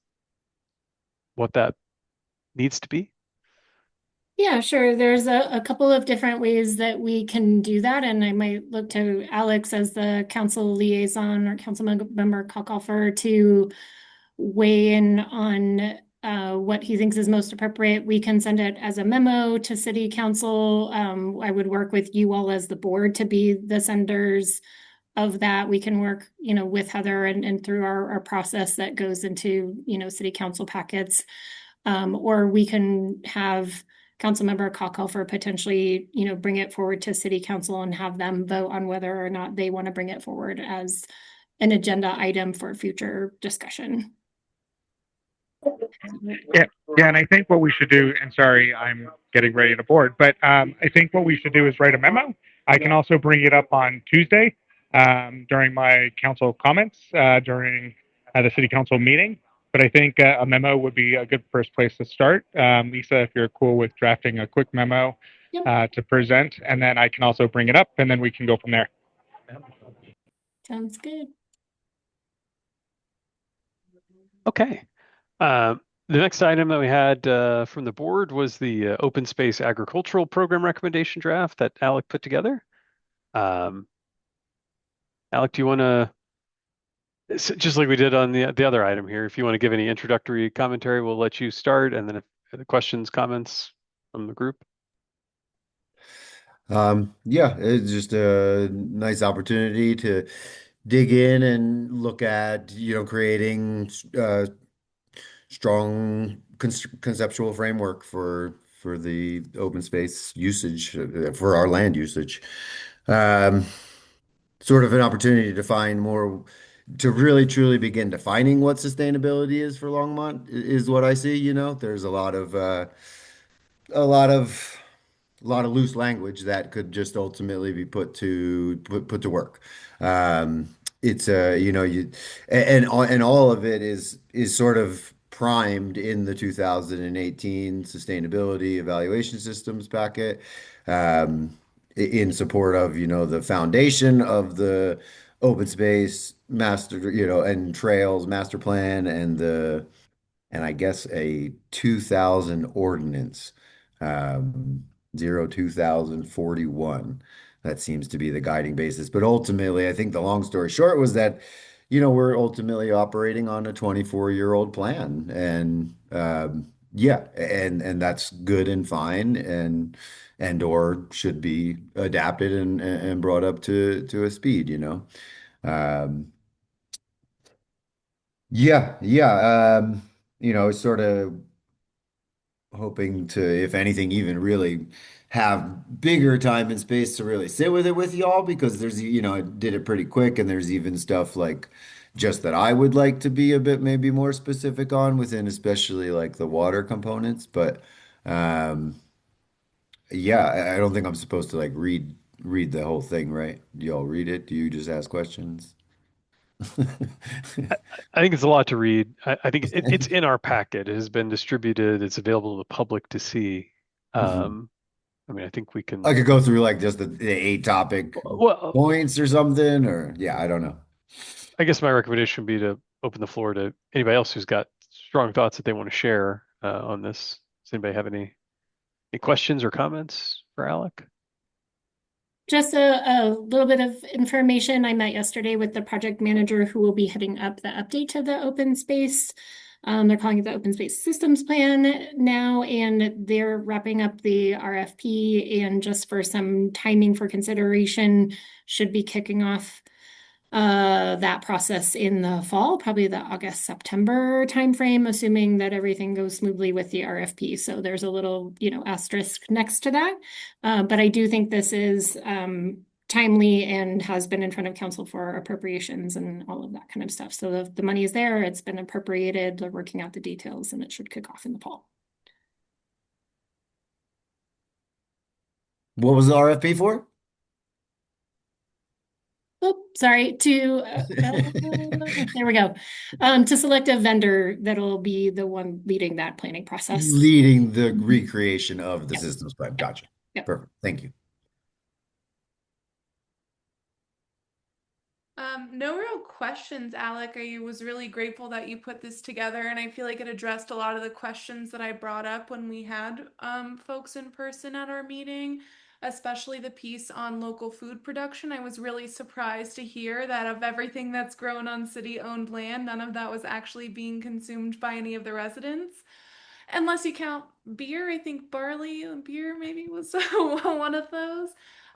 what that needs to be? Yeah, sure. There's a couple of different ways that we can do that, and I might look to Alex as the council liaison or council member Cockalfer to weigh in on what he thinks is most appropriate. We can send it as a memo to city council. I would work with you all as the board to be the senders of that. We can work, with Heather and through our process that goes into, city council packets. Or we can have Councilmember Cockhofer potentially, bring it forward to city council and have them vote on whether or not they want to bring it forward as an agenda item for future discussion. Yeah, yeah, and I think what we should do, and sorry, I'm getting ready to board, but I think what we should do is write a memo. I can also bring it up on Tuesday during my council comments during the city council meeting. But I think a memo would be a good first place to start. Lisa, if you're cool with drafting a quick memo to present, and then I can also bring it up, and then we can go from there. Sounds good. Okay. The next item that we had from the board was the open space agricultural program recommendation draft that Alec put together. Alec, do you want to, just like we did on the other item here, if you want to give any introductory commentary, we'll let you start, and then if the questions, comments from the group. Yeah, it's just a nice opportunity to dig in and look at, creating strong conceptual framework for the open space usage for our land usage. Um, Sort of an opportunity to define more, to really truly begin defining what sustainability is for Longmont is what I see. There's a lot of a lot of loose language that could just ultimately be put to work. It's and all of it is sort of primed in the 2018 sustainability evaluation systems packet, in support of the foundation of the open space master, and trails master plan, and I guess a 2000 ordinance, um, 2041. That seems to be the guiding basis. But ultimately, I think the long story short was that, we're ultimately operating on a 24-year-old plan. And yeah, and that's good and fine, and or should be adapted and brought up to a speed. Um, yeah. Sort of hoping to, if anything, even really have bigger time and space to really sit with it with y'all, because I did it pretty quick, and there's even stuff like just that I would like to be a bit maybe more specific on within, especially like the water components. But um, yeah, I don't think I'm supposed to like read the whole thing, right? Do y'all read it? Do you just ask questions? I think it's a lot to read. I think it's in our packet. It has been distributed. It's available to the public to see. Mhm. I mean, I think we can. I could go through like just the eight topic Well, points or something, or yeah, I don't know. I guess my recommendation would be to open the floor to anybody else who's got strong thoughts that they want to share on this. Does anybody have any questions or comments for Alec? Just a little bit of information. I met yesterday with the project manager who will be heading up the update to the open space. They're calling it the Open Space Systems Plan now, and they're wrapping up the RFP. And just for some timing for consideration, should be kicking off that process in the fall, probably the August, September timeframe, assuming that everything goes smoothly with the RFP. So there's a little, asterisk next to that. But I do think this is timely and has been in front of council for appropriations and all of that kind of stuff. So the money is there, it's been appropriated, they're working out the details, and it should kick off in the fall. What was the RFP for? Oh, sorry, there we go. To select a vendor that'll be the one leading that planning process. Leading the recreation of the Yep. systems plan. Gotcha. Yep. Perfect. Thank you. No real questions, Alec. I was really grateful that you put this together, and I feel like it addressed a lot of the questions that I brought up when we had folks in person at our meeting, especially the piece on local food production. I was really surprised to hear that of everything that's grown on city-owned land, none of that was actually being consumed by any of the residents. Unless you count beer, I think barley and beer maybe was one of those.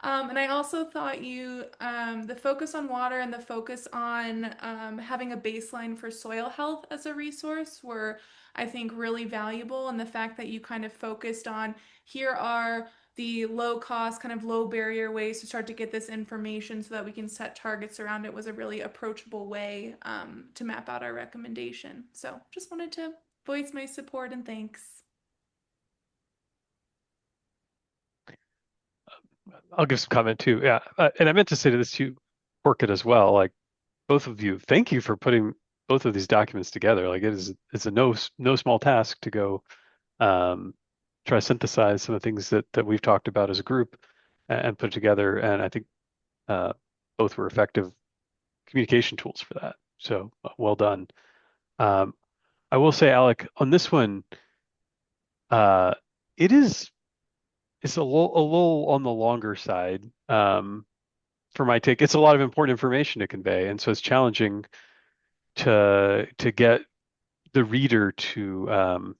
And I also thought the focus on water and the focus on having a baseline for soil health as a resource were, I think, really valuable. And the fact that you kind of focused on here are the low cost, kind of low barrier ways to start to get this information so that we can set targets around it was a really approachable way to map out our recommendation. So just wanted to voice my support and thanks. I'll give some comment too. Yeah, and I meant to say to this to Orchid as well. Like both of you, thank you for putting both of these documents together. Like it's a no small task to go try to synthesize some of the things that we've talked about as a group and put it together. And I think both were effective communication tools for that. So well done. I will say, Alec, on this one, uh, it is it's a little on the longer side. For my take, it's a lot of important information to convey, and so it's challenging to get the reader to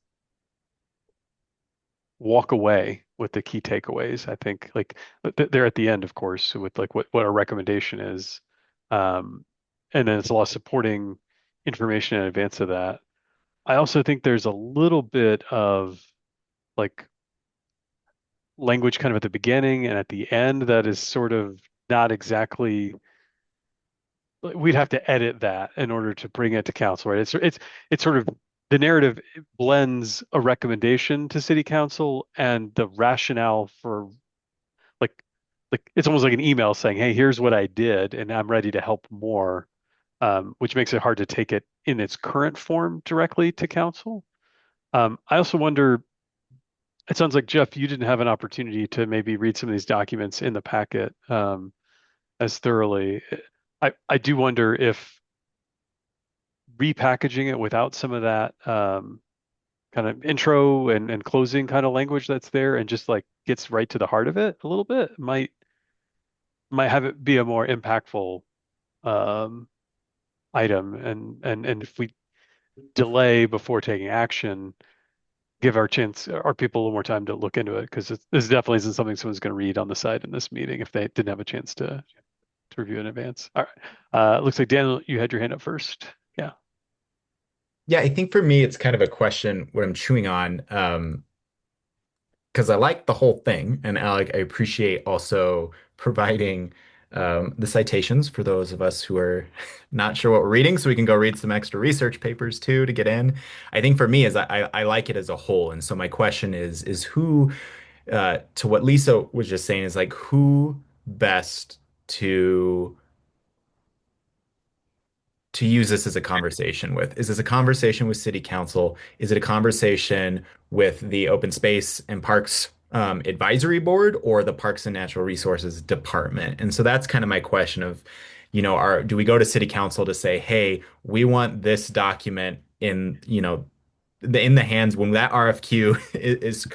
walk away with the key takeaways. I think like they're at the end, of course, with like what our recommendation is, um, and then it's a lot of supporting information in advance of that. I also think there's a little bit of like language kind of at the beginning and at the end that is sort of not exactly we'd have to edit that in order to bring it to council, right? It's sort of the narrative blends a recommendation to city council and the rationale for like it's almost like an email saying, hey, here's what I did and I'm ready to help more, which makes it hard to take it in its current form directly to council. I also wonder, it sounds like Jeff, you didn't have an opportunity to maybe read some of these documents in the packet as thoroughly. I do wonder if repackaging it without some of that kind of intro and closing kind of language that's there and just like gets right to the heart of it a little bit might have it be a more impactful um, item and if we delay before taking action, give our people a little more time to look into it because this definitely isn't something someone's going to read on the side in this meeting if they didn't have a chance to review in advance. All right. Looks like Daniel, you had your hand up first. Yeah. Yeah, I think for me, it's kind of a question what I'm chewing on. Because I like the whole thing, and Alec, I appreciate also providing the citations for those of us who are not sure what we're reading, so we can go read some extra research papers too to get in. I think for me, is I like it as a whole, and so my question is who, to what Lisa was just saying, is like who best to use this as a conversation with? Is this a conversation with City Council? Is it a conversation with the Open Space and Parks Advisory Board or the Parks and Natural Resources Department? And so that's kind of my question of, do we go to City Council to say, hey, we want this document in, in the hands when that RFQ is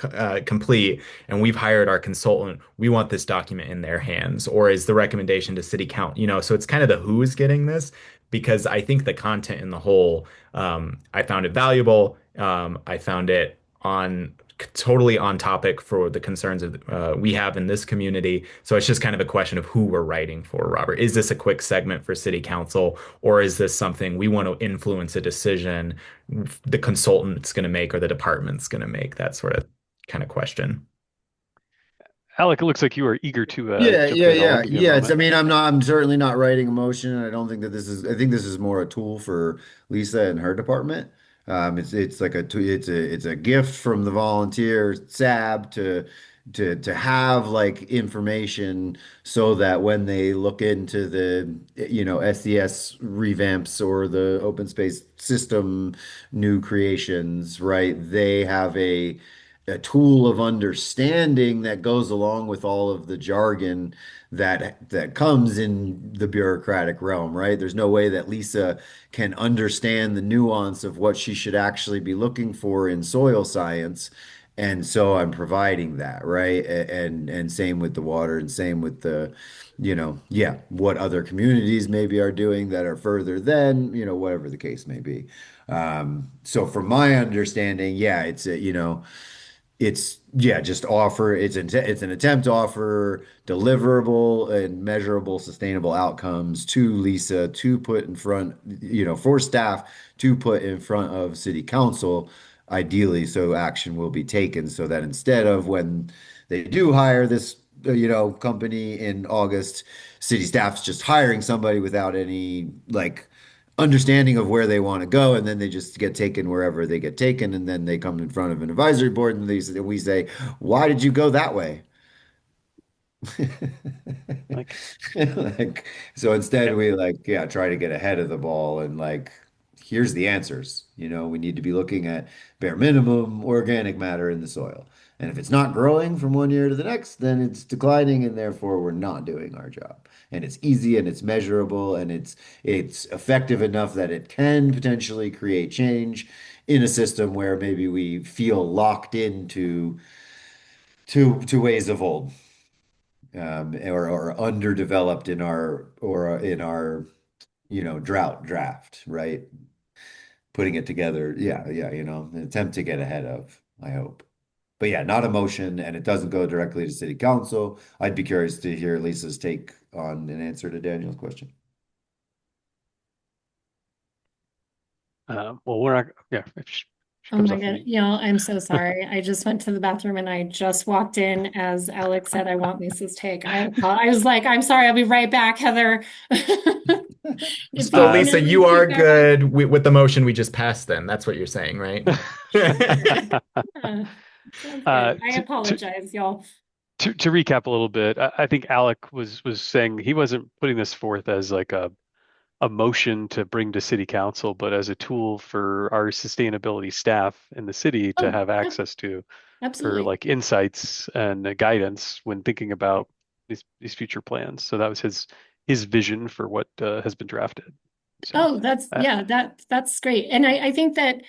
complete and we've hired our consultant, we want this document in their hands, or is the recommendation to city count, so it's kind of the who is getting this because I think the content in the whole, I found it valuable. I found it totally on topic for the concerns of we have in this community. So it's just kind of a question of who we're writing for, Robert. Is this a quick segment for city council, or is this something we want to influence a decision the consultant's going to make or the department's going to make? That sort of kind of question. Alec, it looks like you are eager to Yeah, jump yeah, in. yeah. I'll give you a Yes. I moment. mean, I'm certainly not writing a motion. I don't think that I think this is more a tool for Lisa and her department. It's like it's a gift from the volunteer SAB to have like information so that when they look into the, SES revamps or the open space system new creations, right, they have a tool of understanding that goes along with all of the jargon that comes in the bureaucratic realm, right? There's no way that Lisa can understand the nuance of what she should actually be looking for in soil science. And so I'm providing that, right? And same with the water and same with the, yeah, what other communities maybe are doing that are further than, whatever the case may be. So from my understanding, yeah, it's yeah, just offer it's an attempt to offer deliverable and measurable sustainable outcomes to Lisa to put in front, for staff to put in front of city council, ideally, so action will be taken so that instead of when they do hire this company in August, city staff's just hiring somebody without any like understanding of where they want to go, and then they just get taken wherever they get taken, and then they come in front of an advisory board, and we say, "Why did you go that way?" Like, Like, so instead yeah, we yeah, try to get ahead of the ball and here's the answers. We need to be looking at bare minimum organic matter in the soil. And if it's not growing from one year to the next, then it's declining and therefore we're not doing our job. And it's easy and it's measurable and it's effective enough that it can potentially create change in a system where maybe we feel locked into to ways of old, or underdeveloped in our drought draft, right? Putting it together, yeah, yeah, an attempt to get ahead of, I hope. But yeah, not a motion, and it doesn't go directly to city council. I'd be curious to hear Lisa's take on an answer to Daniel's question. well, we're not, yeah, if she Oh comes my off God, mute. y'all, I'm so sorry. I just went to the bathroom and I just walked in as Alex said, I want Lisa's take. I was like, I'm sorry, I'll be right back, Heather. If So you Uh, can Lisa, at you least are take that back. good with the motion we just passed then. That's what you're saying, right? Uh, sounds uh, good. I to, to, apologize, y'all. to recap a little bit, I think Alec was saying he wasn't putting this forth as like a motion to bring to city council, but as a tool for our sustainability staff in the city to Oh, have yeah, access to for absolutely. like insights and guidance when thinking about these future plans. So that was his vision for what has been drafted. So Oh, uh, yeah, that's great. And I think that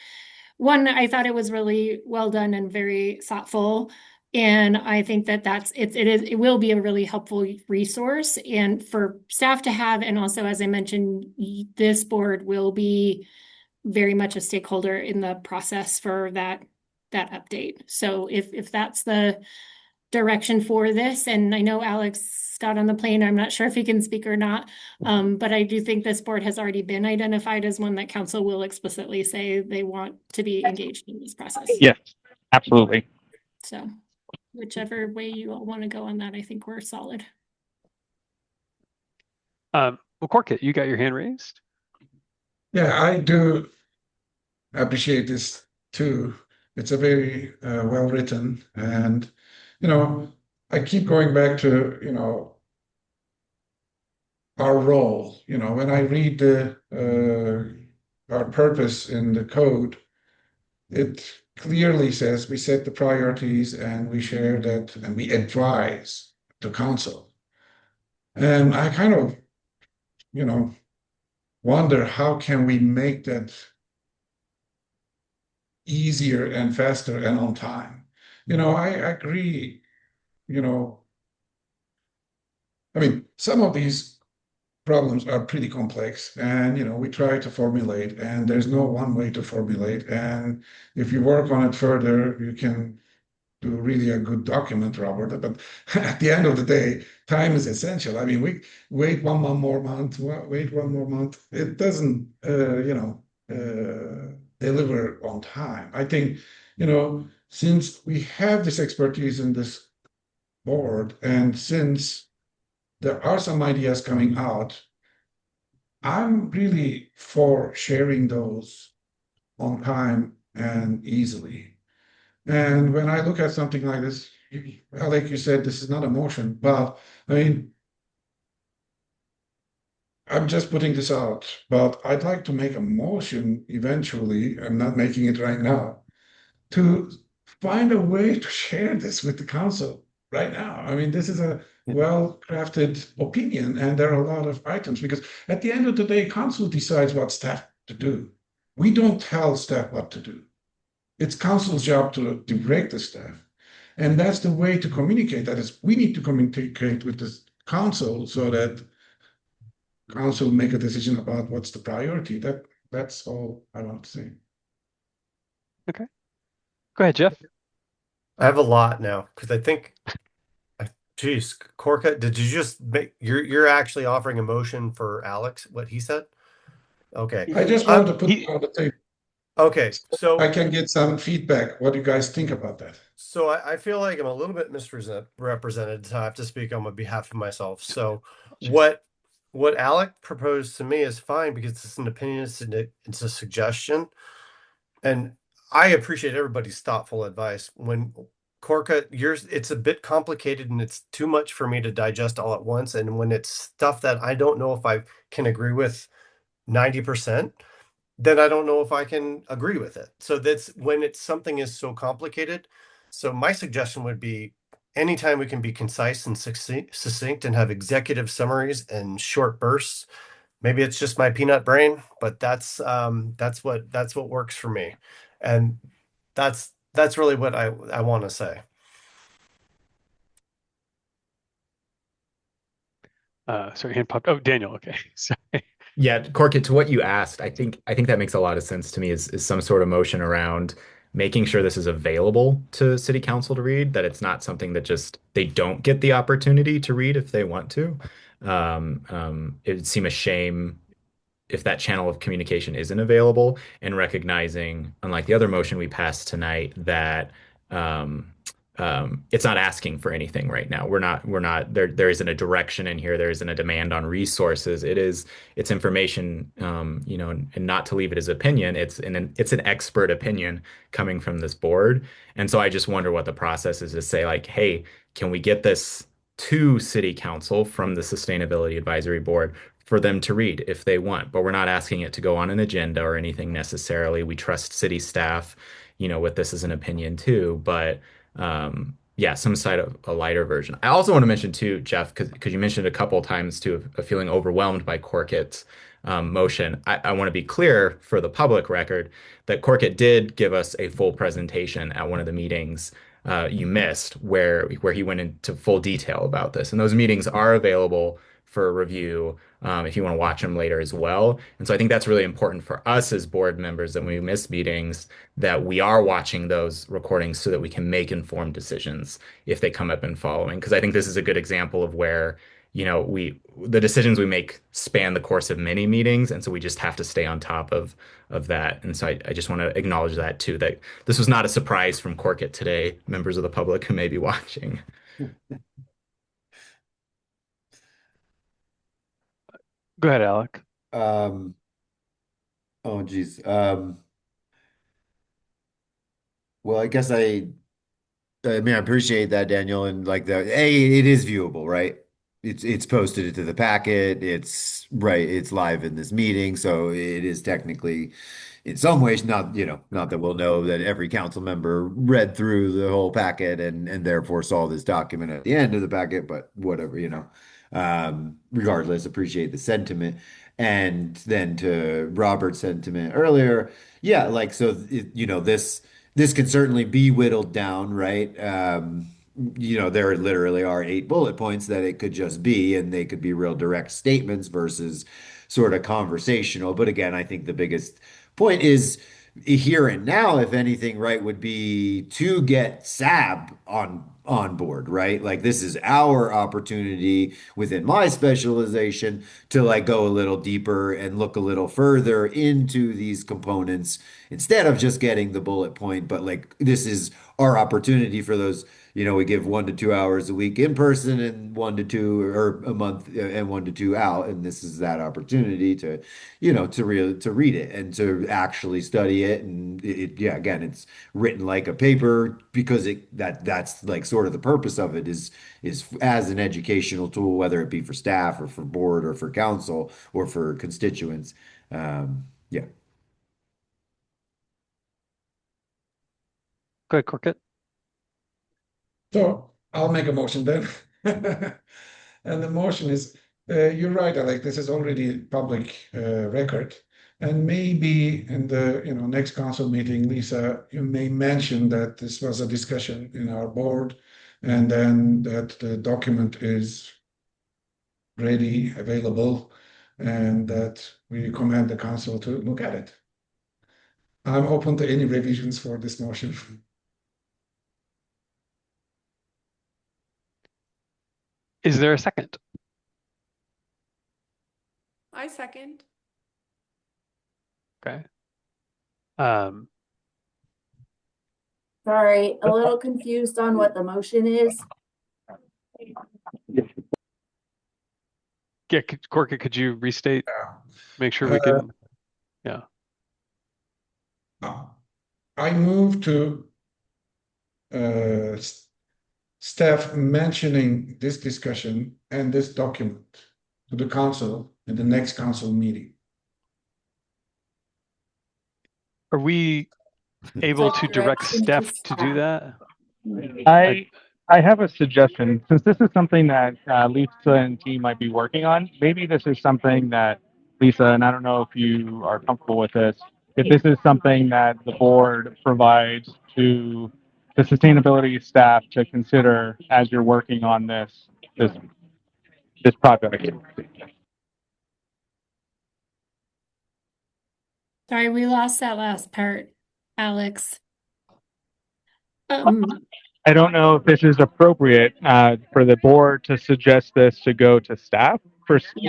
one, I thought it was really well done and very thoughtful. And I think that it will be a really helpful resource and for staff to have. And also, as I mentioned, this board will be very much a stakeholder in the process for that update. So if that's the direction for this, and I know Alex got on the plane, I'm not sure if he can speak or not, but I do think this board has already been identified as one that council will explicitly say they want to be engaged in this process. Yes, absolutely. So whichever way you all want to go on that, I think we're solid. well, Corkit, you got your hand raised. Yeah, I do appreciate this too. It's a very well written, and I keep going back to our role. When I read the our purpose in the code, it clearly says we set the priorities and we share that and we advise the council. And I kind of, wonder how can we make that easier and faster and on time. I agree, you know, I mean, some of these problems are pretty complex and we try to formulate and there's no one way to formulate. And if you work on it further, you can do really a good document, Robert. But at the end of the day, time is essential. I mean, we wait more month, wait one more month. It doesn't, deliver on time. I think, since we have this expertise in this board, and since there are some ideas coming out, I'm really for sharing those on time and easily. And when I look at something like this, like you said, this is not a motion, but I mean, I'm just putting this out, but I'd like to make a motion eventually. I'm not making it right now to find a way to share this with the council right now. I mean, this is a well-crafted opinion, and there are a lot of items because at the end of the day, council decides what staff to do. We don't tell staff what to do. It's council's job to direct the staff. And that's the way to communicate. That is, we need to communicate with the council so that council make a decision about what's the priority. That's all I want to say. Okay. Go ahead, Jeff. I have a lot now because I think, geez, Corca, did you just make you're actually offering a motion for Alex, what he said? Okay. I just want to put it on the table. Okay, so I can get some feedback. What do you guys think about that? So I feel like I'm a little bit misrepresented, so I have to speak on behalf of myself. So what Alec proposed to me is fine because it's an opinion, it's a suggestion, and I appreciate everybody's thoughtful advice. When Corca, yours, it's a bit complicated and it's too much for me to digest all at once. And when it's stuff that I don't know if I can agree with 90%, then I don't know if I can agree with it. So that's when it's something is so complicated. So my suggestion would be anytime we can be concise and succinct and have executive summaries and short bursts. Maybe it's just my peanut brain, but that's what works for me. And that's really what I want to say. Sorry, hand popped. Oh, Daniel. Okay. Sorry. Yeah, Corkit, to what you asked, I think that makes a lot of sense to me is some sort of motion around making sure this is available to city council to read, that it's not something that just they don't get the opportunity to read if they want to. It would seem a shame if that channel of communication isn't available, and recognizing, unlike the other motion we passed tonight, that um, it's not asking for anything right now. We're not there. There isn't a direction in here. There isn't a demand on resources. It's information, and not to leave it as opinion. It's an expert opinion coming from this board. And so I just wonder what the process is to say, like, hey, can we get this to city council from the sustainability advisory board for them to read if they want? But we're not asking it to go on an agenda or anything necessarily. We trust city staff, with this as an opinion too. But yeah, some side of a lighter version. I also want to mention too, Jeff, because you mentioned a couple of times too of feeling overwhelmed by Corkit's motion. I want to be clear for the public record that Corkit did give us a full presentation at one of the meetings you missed, where he went into full detail about this, and those meetings are available for review if you want to watch them later as well. And so I think that's really important for us as board members, that when we miss meetings, that we are watching those recordings so that we can make informed decisions if they come up in following. Because I think this is a good example of where, the decisions we make span the course of many meetings, and so we just have to stay on top of that. And so I just want to acknowledge that too, that this was not a surprise from Corkit today, members of the public who may be watching. Go ahead, Alec. Oh geez. Well, I guess I appreciate that, Daniel, and like it is viewable, right? It's posted into the packet. It's right. It's live in this meeting, so it is technically, in some ways, not that we'll know that every council member read through the whole packet and therefore saw this document at the end of the packet, but whatever. Regardless, appreciate the sentiment. And then to Robert's sentiment earlier, yeah, like so, this can certainly be whittled down, right? There literally are 8 bullet points that it could just be, and they could be real direct statements versus sort of conversational. But again, I think the biggest point is here and now, if anything, right, would be to get SAB on board, right? Like this is our opportunity within my specialization to like go a little deeper and look a little further into these components instead of just getting the bullet point. But like this is our opportunity for those, we give 1 to 2 hours a week in person and 1 to 2 or a month and 1 to 2 out. And this is that opportunity to, to read it and to actually study it. And yeah, again, it's written like a paper because that's like sort of the purpose of it is as an educational tool, whether it be for staff or for board or for council or for constituents. Yeah. Go ahead, Corkit. So I'll make a motion then. And the motion is, you're right, Alec, this is already public record. And maybe in the next council meeting, Lisa, you may mention that this was a discussion in our board, and then that the document is ready, available, and that we recommend the council to look at it. I'm open to any revisions for this motion. Is there a second? I second. Okay. Sorry, a little confused on what the motion is. Yeah, Corky, could you restate? Make sure we Uh, can. Yeah. I move to staff mentioning this discussion and this document to the council in the next council meeting. Are we able to direct Direction to staff to do staff. that? I have a suggestion. Since this is something that Lisa and team might be working on, maybe this is something that Lisa, and I don't know if you are comfortable with this, if this is something that the board provides to the sustainability staff to consider as you're working on this project. Sorry, we lost that last part, Alex. I don't know if this is appropriate for the board to suggest this to go to staff.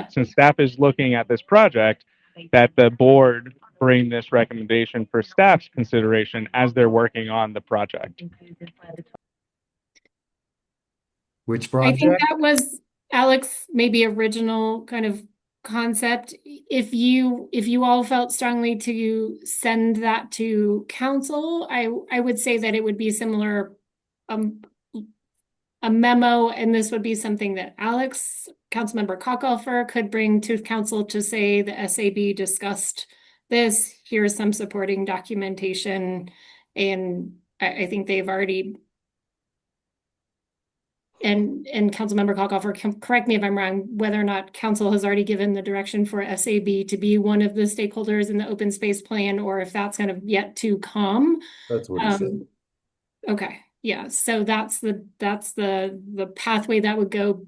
Since staff is looking at this project, that the board bring this recommendation for staff's consideration as they're working on the project. Which I think project? that was Alex, maybe original kind of concept. If you all felt strongly to send that to council, I would say that it would be similar, a memo, and this would be something that Alex, Councilmember Kochalfer, could bring to council to say the SAB discussed this. Here's some supporting documentation, and I think they've already. And Councilmember Kochalfer, correct me if I'm wrong, whether or not council has already given the direction for SAB to be one of the stakeholders in the open space plan, or if that's kind of yet to come. That's what he said. Okay, yeah, so that's the pathway that would go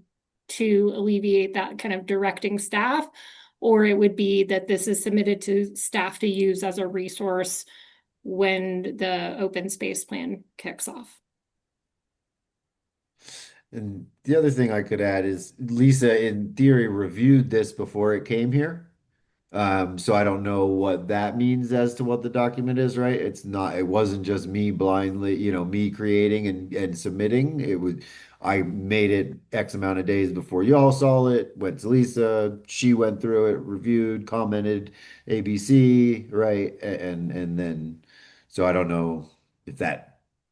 to alleviate that kind of directing staff, or it would be that this is submitted to staff to use as a resource when the open space plan kicks off. And the other thing I could add is Lisa, in theory, reviewed this before it came here. So I don't know what that means as to what the document is, right? It wasn't just me blindly, me creating and submitting. I made it X amount of days before you all saw it, went to Lisa, she went through it, reviewed, commented, ABC, right? And then, so I don't know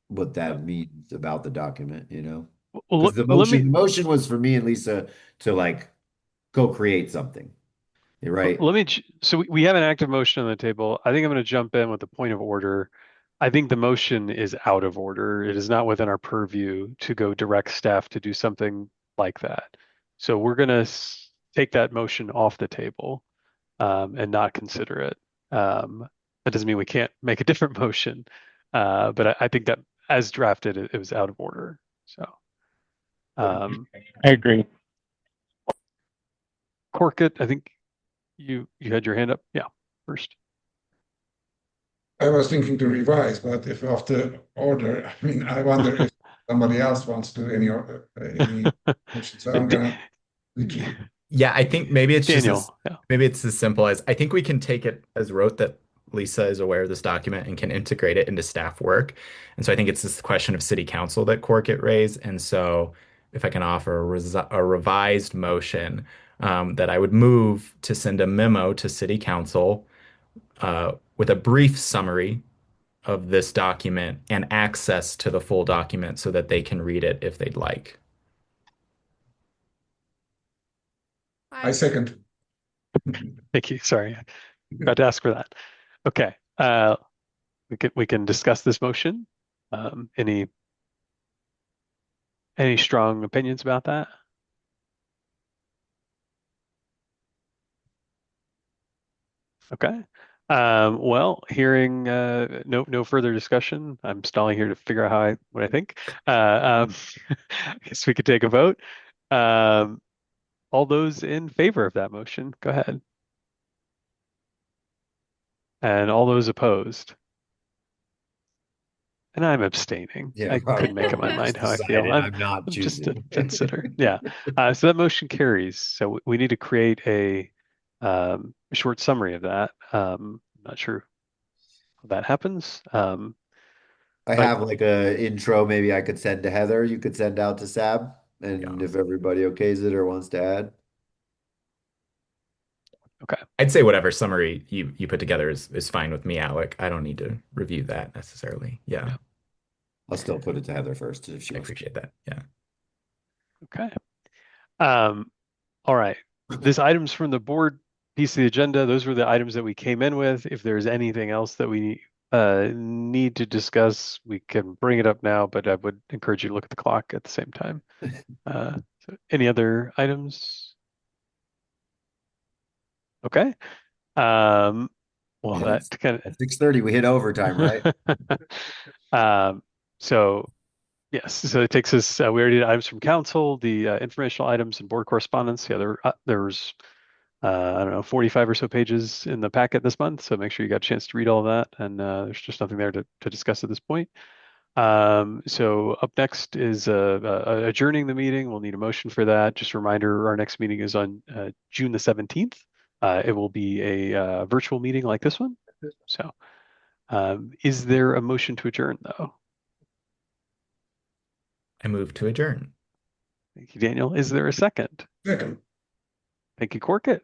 what that means about the document, Well, Because the let me motion was for me and Lisa to like go create something, right? So we have an active motion on the table. I think I'm going to jump in with a point of order. I think the motion is out of order. It is not within our purview to go direct staff to do something like that. So we're going to take that motion off the table and not consider it. That doesn't mean we can't make a different motion, but I think that as drafted, it was out of order. So. I agree. Corkit, I think you had your hand up. Yeah, first. I was thinking to revise, but if after order, I mean, I wonder if somebody else wants to do any motion. So I'm gonna. Yeah, I think maybe it's Daniel, maybe it's as simple as I think we can take it as rote that Lisa is aware of this document and can integrate it into staff work. And so I think it's this question of city council that Corkit raised. And so if I can offer a revised motion that I would move to send a memo to city council with a brief summary of this document and access to the full document so that they can read it if they'd like. I second. Thank you. Sorry, I forgot to ask for that. Okay, we can discuss this motion. Any Any strong opinions about that? Okay. Well, hearing no further discussion, I'm stalling here to figure out what I think. I guess we could take a vote. All those in favor of that motion, go ahead. And all those opposed. And I'm abstaining. Yeah, I couldn't make up my mind how I feel. I'm not I'm just a choosing. fence sitter. Yeah. So that motion carries. So we need to create a short summary of that. Not sure how that happens. I But have like a intro maybe I could send to Heather, you could send out to Sab, and Yeah. if everybody okays it or wants to add. okay. I'd say whatever summary you put together is fine with me, Alec. I don't need to review that necessarily. Yeah, I'll still put it to Heather first if she I wants to. appreciate that. Yeah. Okay. All right. This items from the board piece of the agenda, those were the items that we came in with. If there's anything else that we need to discuss, we can bring it up now, but I would encourage you to look at the clock at the same time. So any other items? Okay. Well, Yeah, that kind of At 6:30, we hit overtime, right? So yes, so it takes us. We already did items from council, the informational items and board correspondence. Yeah, there's I don't know 45 or so pages in the packet this month, so make sure you got a chance to read all that. And there's just nothing there to discuss at this point. So up next is adjourning the meeting. We'll need a motion for that. Just a reminder, our next meeting is on June the 17th. It will be a virtual meeting like this one. So is there a motion to adjourn though? I move to adjourn. Thank you, Daniel. Is there a second? Second. Thank you, Corkett.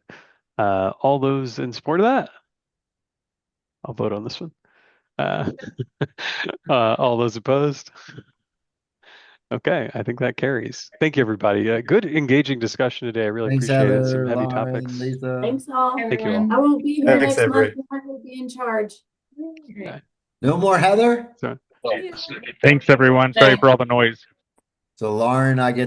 All those in support of that? I'll vote on this one. All those opposed? Okay, I think that carries. Thank you, everybody. Good, engaging discussion today. I really Thanks, appreciate it. Some Heather, heavy Lauren, topics. Lisa. Thanks all. Thank you all. I won't be here Thanks, next month. everybody. I will be in charge. Okay. No more Heather? So, Thanks, everyone. Sorry for all the noise. So Lauren, I get